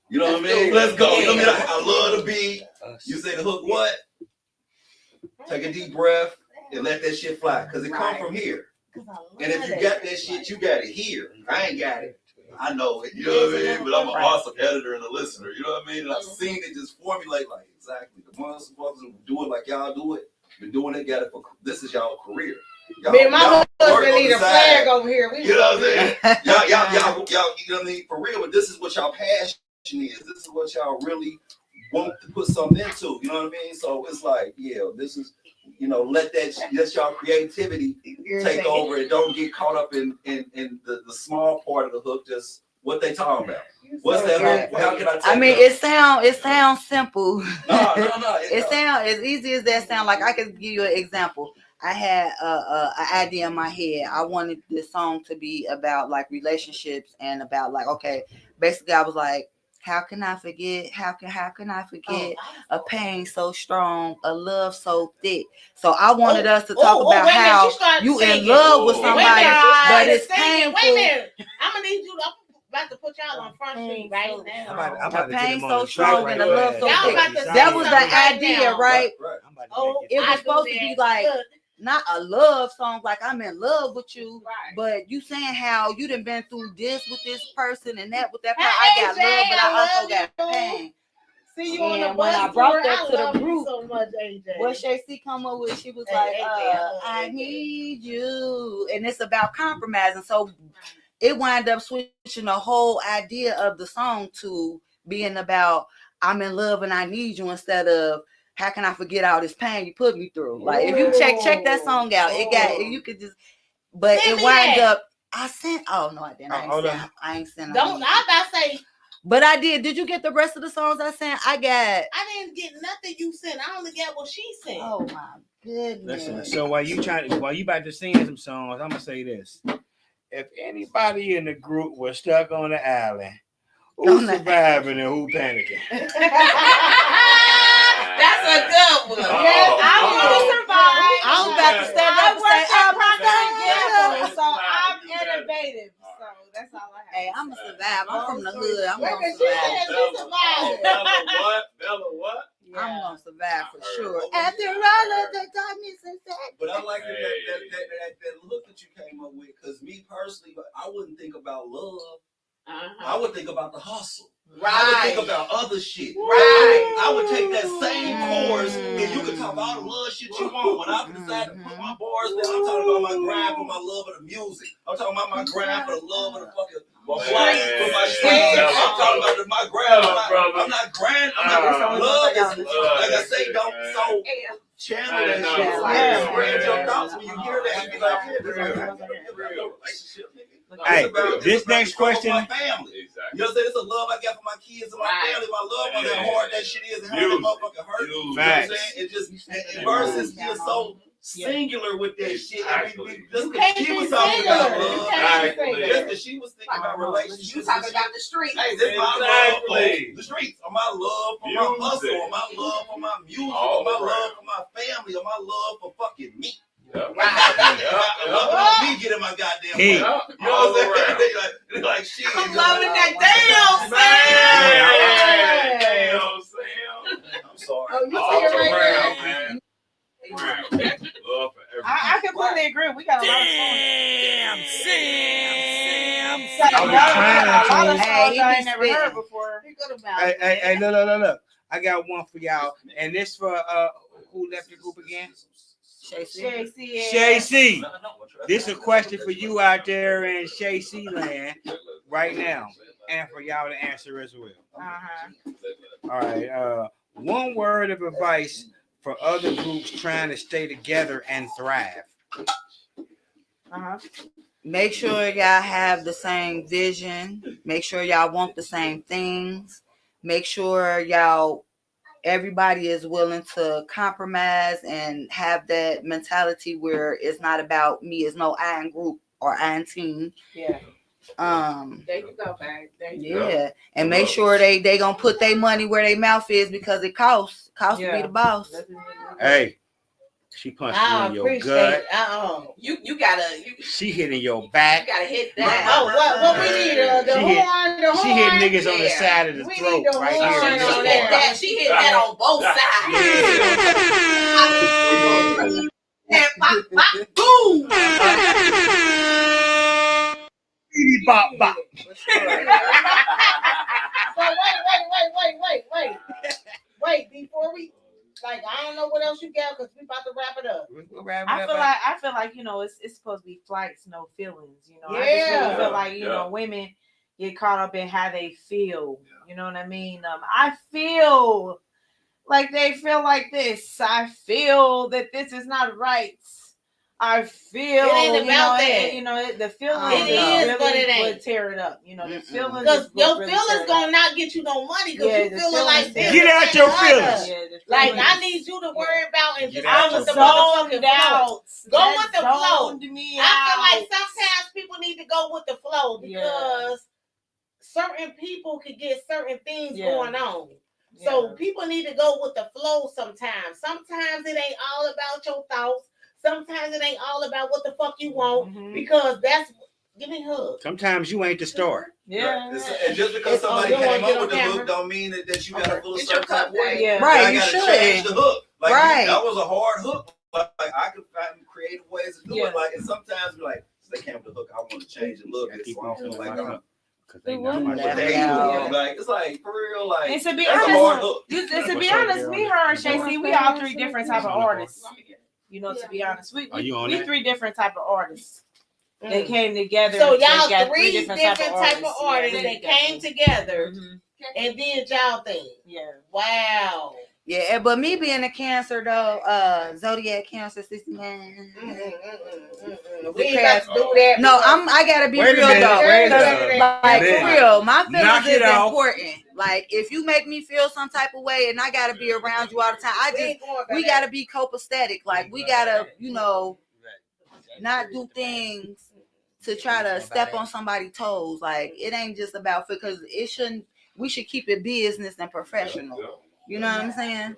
You know what I mean? Let's go. You know what I mean? I love the beat. You say the hook, what? Take a deep breath and let that shit fly, because it come from here. And if you got that shit, you got it here. I ain't got it. I know it. You know what I mean? But I'm an awesome editor and a listener. You know what I mean? And I've seen it just formulate like exactly the ones who do it like y'all do it. Been doing it. Got it for this is y'all career. Me and my husband need a flag over here. You know what I'm saying? Y'all, you know what I mean? For real, but this is what y'all passion is. This is what y'all really want to put something into. You know what I mean? So it's like, yeah, this is, you know, let y'all creativity take over and don't get caught up in the small part of the hook. Just what they talking about. What's that? How can I take I mean, it sounds simple. No. It sounds as easy as that sound. Like I could give you an example. I had an idea in my head. I wanted this song to be about like relationships and about like, okay, basically I was like, how can I forget? How can I forget a pain so strong, a love so thick? So I wanted us to talk about how you in love with somebody, but it's painful. Wait a minute. I'm gonna need you to. About to put y'all on Front Street right now. I'm about the pain so strong and the love so thick. That was the idea, right? It was supposed to be like not a love song, like I'm in love with you, but you saying how you done been through this with this person and that with that person. I got love, but I also got pain. See you on the bus. When I brought that to the group, group, so much, AJ. what Shay-C come up with, she was like, I need you. And it's about compromising. So it wound up switching the whole idea of the song to being about I'm in love and I need you, instead of how can I forget all this pain you put me through. Like if you check that song out, it got you could just, but it wound up. I sent. Oh no, I didn't. I ain't sent. Don't. I about to say. But I did. Did you get the rest of the songs I sent? I didn't get nothing you sent. I only got what she sent. Oh my goodness. Listen, so while you about to sing some songs, I'm gonna say this. If anybody in the group was stuck on the island, who's surviving and who panicking? That's a good one. Yes, I will survive. I was about to stand up and say, so I'm innovative. So that's all I have. Hey, I'm gonna survive. I'm from the hood. I'm Wait a gonna minute, survive. Bella, what? Yeah. I'm gonna survive for sure. After all of the darkness and sadness. But I like that look that you came up with, because me personally, I wouldn't think about love. I would think about the hustle. Right. I would think about other shit. Right. I would take that same course, and you can talk about all the love shit you want. When I decide to put my bars down, I'm talking about my grind for my love of the music. I'm talking about my grind for the love of the fucking flight, for my streets. I'm talking about my grind. I'm not grinding. Love is, like I say, don't so channel that shit. Spread your thoughts when you hear that. You be like, yeah, this is a relationship, nigga. Hey, this next question. My family. You know what I'm saying? It's a love I got for my kids and my family, my loved ones, how hard that shit is and how that motherfucker hurt. You know what I'm saying? It just, and versus being so singular with that shit. Just because she was talking about love, just because she was thinking about relationships. You talking about the streets. Hey, this is my love for the streets, or my love for my hustle, or my love for my music, or my love for my family, or my love for fucking me. Me getting my goddamn way. You know what I'm saying? They like shit. I'm loving that damn Sam. I'm sorry. Oh, you see it right there. I completely agree. We got a lot of songs. Sam. I ain't never heard before. Hey, look. I got one for y'all, and this for who left the group again? Shay-C. This is a question for you out there in Shay-C land right now, and for y'all to answer as well. All right. One word of advice for other groups trying to stay together and thrive. Make sure y'all have the same vision. Make sure y'all want the same things. Make sure y'all everybody is willing to compromise and have that mentality where it's not about me, it's no I in group or I in team. Yeah. There you go, babe. There you Yeah, go. and make sure they gonna put their money where their mouth is because it costs to be the boss. Hey, she punched you in your gut. You gotta. She hitting your back. You gotta hit that. What we need? The horn. The horn. She hit niggas on the side of the throat right here. She hit that on both sides. And pop, pop, boom. Bop, bop. Wait. Before we, I don't know what else you got because we about to wrap it up. I feel like it's supposed to be flights, no feelings. Yeah. I just really feel like women get caught up in how they feel. You know what I mean? I feel like they feel like this. I feel that this is not right. I feel it ain't about that. The feelings it is, really but it ain't. Would tear it up. The feelings because your really feelings gonna not get you no money because you feeling like this. Get out your feelings. I need you to worry about and just go with the motherfucking flow. Go with the flow. I feel like sometimes people need to go with the flow because certain people could get certain things going on. So people need to go with the flow sometimes. Sometimes it ain't all about your thoughts. Sometimes it ain't all about what the fuck you want because that's give me a hug. Sometimes you ain't the star. Yeah. And just because somebody came up with the hook don't mean that you gotta feel a certain type of way. Yeah. Right, you should change the hook. That was a hard hook. I could find creative ways to do it. And sometimes they came with the hook. I want to change it a little bit so I don't feel like I'm it's like for real, and to be that's a hard hook. To be honest, me, her, and Shay, we all three different type of artists. To be honest, we three different type of artists. They came together. So y'all three different type of artists that came together and did y'all thing. Yeah. Wow. Yeah, but me being a Cancer though, Zodiac Cancer 69. We ain't about to do that. No, I gotta be real though. Like for real, my feelings is important. Like if you make me feel some type of way, and I gotta be around you all the time. We gotta be copacetic. Like we gotta, not do things to try to step on somebody's toes. Like it ain't just about because it shouldn't. We should keep it business and professional. You know what I'm saying?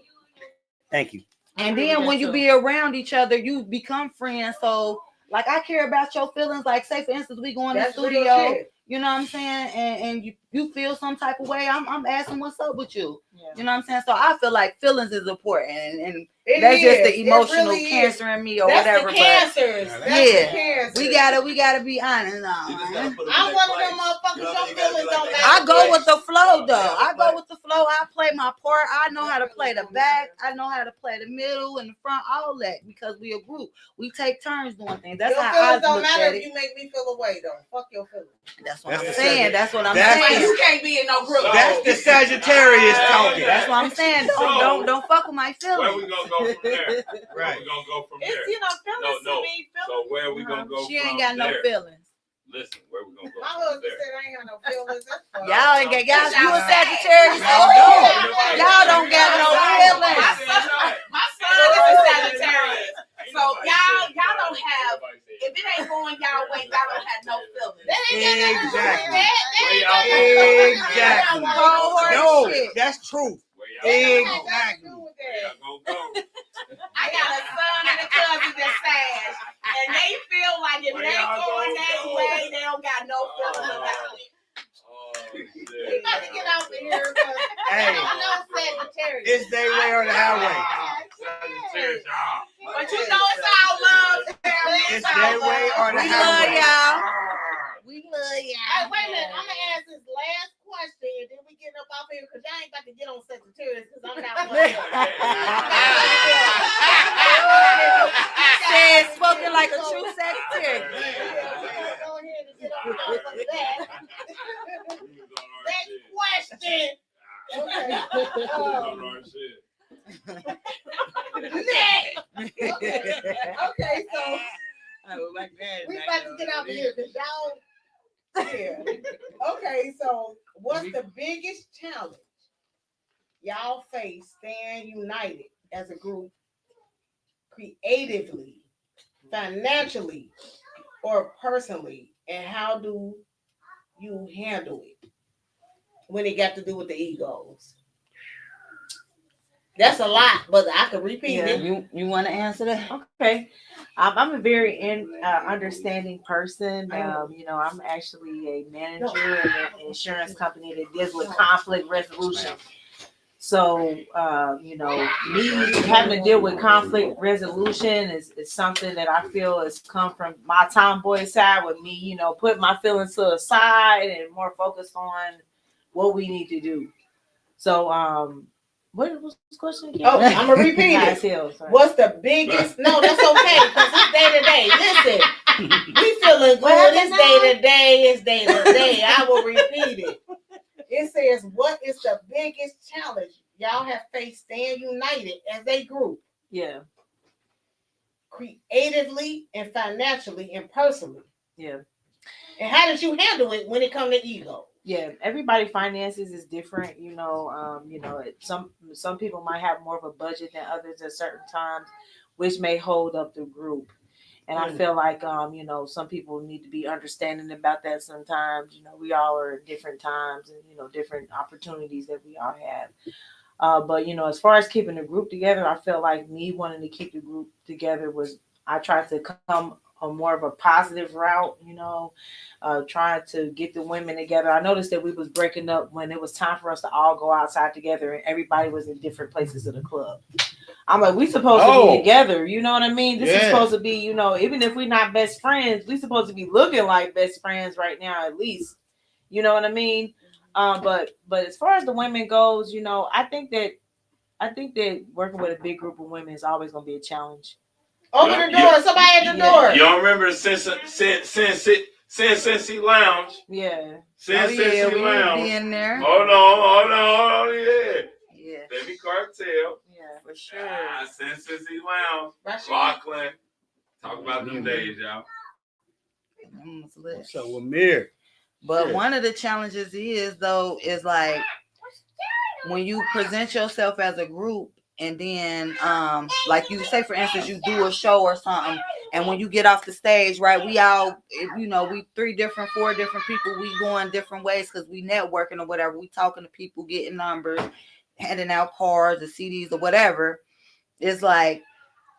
Thank you. And then when you be around each other, you become friends. So, I care about your feelings. Like, say, for instance, we go in the studio. You know what I'm saying? And you feel some type of way. I'm asking what's up with you. Yeah. You know what I'm saying? So I feel like feelings is important. And that's just the emotional cancer in me or whatever. The cancers. We gotta be honest now. I'm one of them motherfuckers. Your feelings don't matter. I go with the flow though. I go with the flow. I play my part. I know how to play the back. I know how to play the middle and the front, all that because we a group. We take turns doing things. That's your how feelings I don't look matter at if you make me feel away though. Fuck your feelings. That's what I'm saying. That's what I'm saying. You can't be in no group. That's the Sagittarius talking. That's what I'm saying. Don't fuck with my feelings. Where we gonna go from there? Where we gonna go from there? Feelings to me. So where are we gonna go? She ain't got no feelings. Listen, where we gonna go? My husband said I ain't got no feelings. Y'all ain't got you a Sagittarius. Y'all don't got no feelings. My son is a Sagittarius. So y'all don't have. If it ain't going y'all way, y'all don't have no feelings. Exactly. No, that's true. Exactly. I got a son and a cousin that's sad, and they feel like if it ain't going their way, they don't got no feelings about it. We about to get out of here because I don't know Sagittarius. It's their way or the highway. But you know it's all love. It's their way or the highway. We love y'all. Hey, wait a minute. I'm gonna ask this last question, and then we get up off here because y'all ain't about to get on Sagittarius because I'm not one of them. Said spoken like a true Sagittarius. We're gonna go ahead and get on off of that. Next question. Okay, so we about to get out of here because y'all here. Okay, so what's the biggest challenge y'all face stand united as a group, creatively, financially, or personally, and how do you handle it when it got to do with the egos? That's a lot, but I could repeat it. You want to answer that? Okay. I'm a very understanding person. I'm actually a manager in an insurance company that deals with conflict resolution. So, me having to deal with conflict resolution is something that I feel has come from my tomboy side with me, putting my feelings to the side and more focused on what we need to do. So, what was the question again? Oh, I'm gonna repeat it. What's the biggest? No, that's okay because it's day to day. Listen, we feeling good. It's day to day. It's day to day. I will repeat it. It says, "What is the biggest challenge y'all have faced staying united as a group? Yeah, creatively and financially and personally. Yeah. And how did you handle it when it comes to ego? Yeah, everybody finances is different. Some people might have more of a budget than others at certain times, which may hold up the group. And I feel like some people need to be understanding about that sometimes. We all are at different times and different opportunities that we all have. But as far as keeping the group together, I feel like me wanting to keep the group together was I tried to come a more of a positive route, trying to get the women together. I noticed that we was breaking up when it was time for us to all go outside together and everybody was in different places of the club. I'm like, we supposed to be together, you know what I mean? This is supposed to be, even if we're not best friends, we supposed to be looking like best friends right now at least. You know what I mean? But as far as the women goes, I think that working with a big group of women is always gonna be a challenge. Open the door. Somebody at the door. Y'all remember Sin Lounge? Yeah. Sin Lounge. Be in there. Hold on. Yeah. Demi Cartel. Yeah, for sure. Sin Lounge. Rockland. Talk about them days, y'all. What's up with Mir? But one of the challenges is like when you present yourself as a group and then like you say, for instance, you do a show or something, and when you get off the stage, right, we all, we 4 different people, we going different ways because we networking or whatever, we talking to people, getting numbers, handing out cards or CDs or whatever. It's like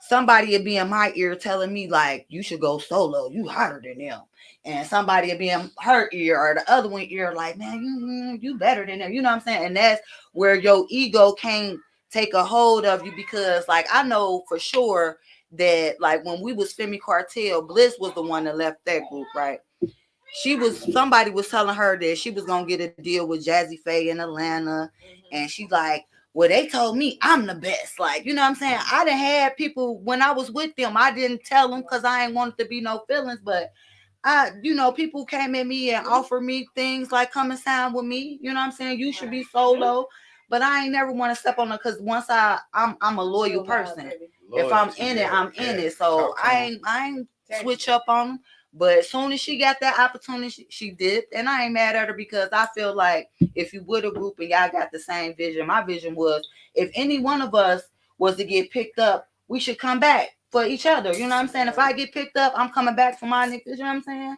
somebody would be in my ear telling me like, you should go solo, you hotter than them. And somebody would be in her ear or the other one ear like, man, you better than them. You know what I'm saying? And that's where your ego can't take a hold of you, because like I know for sure that like when we was Femi Cartel, Bliss was the one that left that group, right? Somebody was telling her that she was gonna get a deal with Jazzy Faye in Atlanta, and she's like, well, they told me I'm the best. Like, you know what I'm saying? I done had people when I was with them, I didn't tell them because I ain't wanted to be no feelings, but people came at me and offered me things like come and sign with me. You know what I'm saying? You should be solo. But I ain't never want to step on it because once I'm a loyal person. If I'm in it, I'm in it. So I ain't switch up on them. But as soon as she got that opportunity, she did. And I ain't mad at her because I feel like if you would a group and y'all got the same vision, my vision was if any one of us was to get picked up, we should come back for each other. You know what I'm saying? If I get picked up, I'm coming back for my niggas. You know what I'm saying?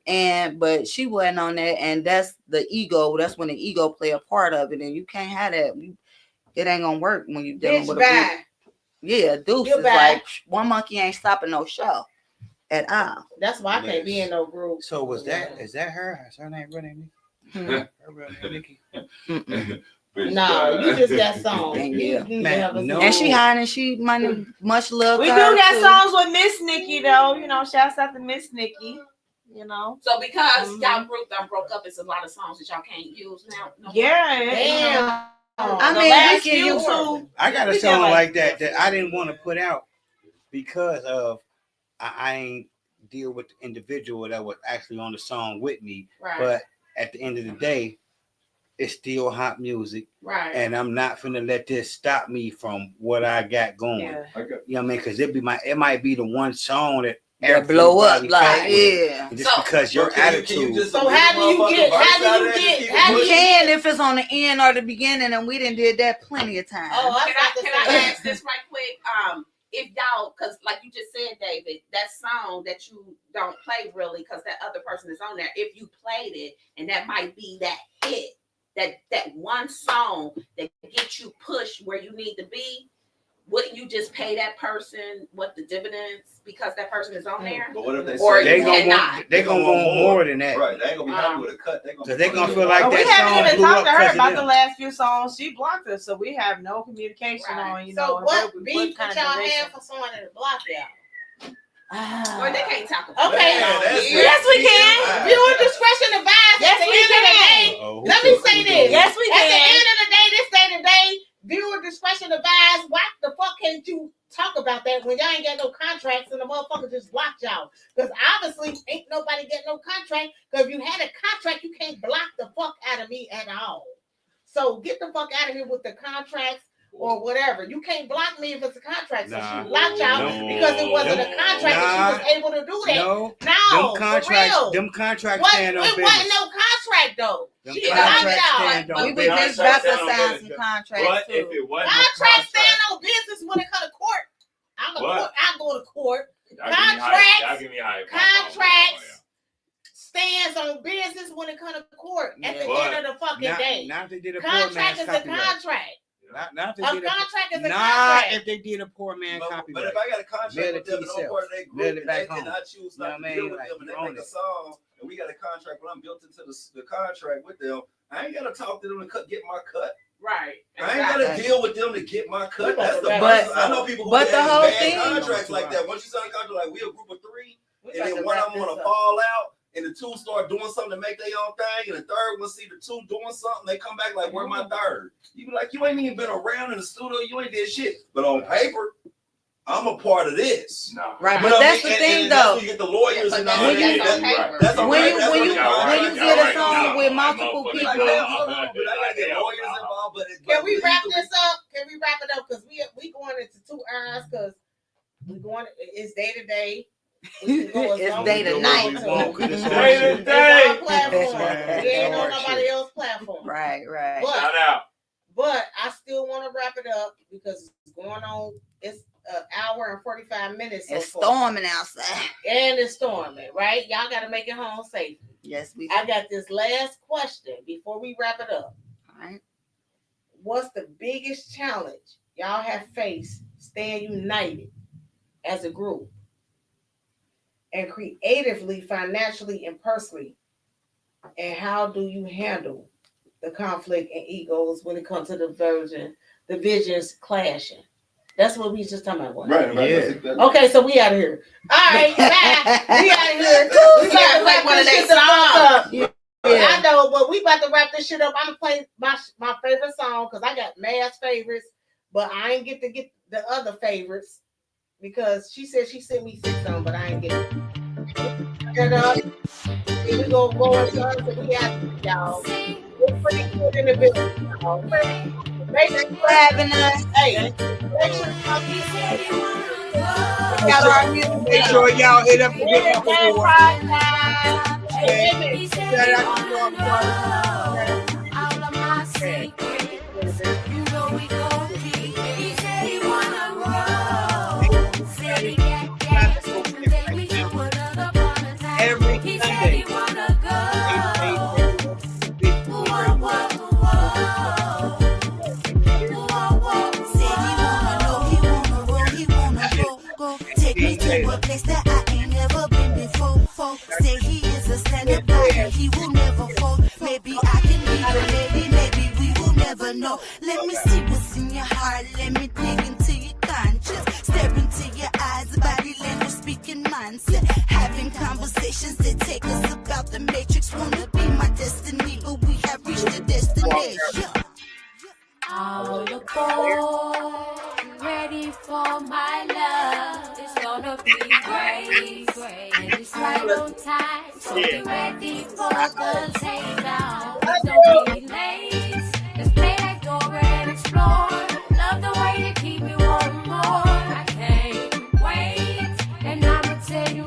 Right. But she wasn't on that. And that's the ego. That's when the ego play a part of it. And you can't have that. It ain't going to work when you dealing with a group. Yeah, deuces. Like one monkey ain't stopping no show. At all. That's why I can't be in no group. So is that her? Is her name real name Nikki? Her real name Nikki? No, you just got songs. And she hiding. She much love. We do got songs with Miss Nikki though. Shouts out to Miss Nikki. So because y'all group done broke up, it's a lot of songs that y'all can't use now. No yeah. I mean, we can use. I got a song like that I didn't want to put out because of I ain't deal with the individual that was actually on the song with me. Right. But at the end of the day, it's still hot music. Right. And I'm not finna let this stop me from what I got going. Yeah. You know what I mean? Because it might be the one song that that blow up like just because your attitude. So how do you get? You can if it's on the end or the beginning, and we done did that plenty of times. Oh, can I ask this right quick? If y'all, because like you just said, David, that song that you don't play really because that other person is on there. If you played it, and that might be that hit, that one song that gets you pushed where you need to be. Wouldn't you just pay that person what the dividends because that person is on there? But what if they or say they gonna want more than that? Right, they ain't gonna be happy with a cut. They gonna feel like we that haven't song even blew talked up to her because about of the them. last few songs. She blocked us, so we have no communication on. So what beef did y'all have for someone that blocked y'all? Or they can't talk about Okay, yes, we can. Viewer discretion advised. Yes, at the we end of the can. day, let me say this. Yes, we At the can. end of the day, this day to day, viewer discretion advised. Why the fuck can't you talk about that when y'all ain't got no contracts and the motherfucker just blocked y'all? Because obviously ain't nobody getting no contract. Because if you had a contract, you can't block the fuck out of me at all. So get the fuck out of here with the contracts or whatever. You can't block me if it's a contract. So she blocked y'all because it wasn't a contract and she was able to do that. No, Them contracts stand on business. It wasn't no contract though. Them She blocked stand y'all. on We were just about to sign some contracts But if too. it wasn't Contracts stand on business when it comes to court. I go to court. Contracts stands on business when it comes to court at the end of the fucking day. Not if they did a contract is a copyright. contract. Not if they A did contract is a not contract. if they did a poor man copyright. But if I got a contract Mail with it to them and I'm yourself. part of their Mail group it back and home. I choose You know not what I to deal mean? with Like, them and you they own make a it. song and we got a contract when I'm built into the contract with them, I ain't gotta talk to them to get my cut. Right. I ain't gotta deal with them to get my cut. That's the But- first. I know people who but the have whole bad thing- contracts like that. Once you sign a contract, like we a group of three, and about then to one wrap of them this wanna up. fall out, and the two start doing something to make their own thing, and the third one see the two doing something, they come back like, where my third? You be like, you ain't even been around in the studio, you ain't did shit. But on paper, I'm a part of this. No. Right, You but know what I that's mean? the thing, And that's though. when you get the lawyers and all When you- that. That's a when right. you That's when what you y'all when right. you Y'all get a right. song with Y'all multiple right. people, Like, man, hold on, but I gotta get lawyers involved. Can we wrap this up? Can we wrap it up? Because we going into 2 hours because we going. It's day to day. it's day to night. Day to It's day. our platform. We ain't on nobody else's platform. Right. Shout out. But I still want to wrap it up because it's going on. It's an hour and 45 minutes. So It's far. storming outside. And it's storming, right? Y'all got to make it home safe. Yes, we. I got this last question before we wrap it up. All right. What's the biggest challenge y'all have faced staying united as a group and creatively, financially, and personally? And how do you handle the conflict and egos when it comes to the visions clashing? That's what we was just talking about. Right. Yeah. Okay, so we out of here. All right, bye. We out of here. We about to wrap one of this they shit the fuck up. Yeah. I know, but we about to wrap this shit up. I'm gonna play my favorite song because I got mad favorites, but I ain't get to get the other favorites because she said she sent me 6 of them, but I ain't get it. And we go roll guns and we out here, y'all. We're pretty good in the business, y'all. Make sure for having us. Hey, make sure Make sure y'all hit up the Hip Hop Award. Shout out to all of my secrets. You know we gon' keep it. He said he wanna roll. Said he got gas. Take me to another part of town. Every He said Sunday. he wanna go. Whoa, whoa, whoa. Whoa, whoa, Said he wanna know, he wanna roll, he wanna go. Take me to a place that I ain't never been before. Say he is a stand-up guy, he will never fall. Maybe I can be your lady, maybe we will never know. Let me see what's in your heart, let me dig into your conscience. Stare into your eyes, body language, speaking mindset. Having conversations that take us about the matrix. Wanna be my destiny, but we have reached the destination. all aboard. Ready for my love. It's gonna be great. And it's right on time. So be ready for the takeout. Don't be late. Let's play like Dora and explore. Love the way you keep me wanting more. I can't wait. And I'ma tell you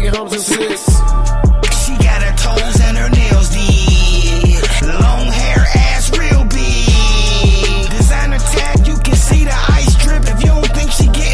making homes and six.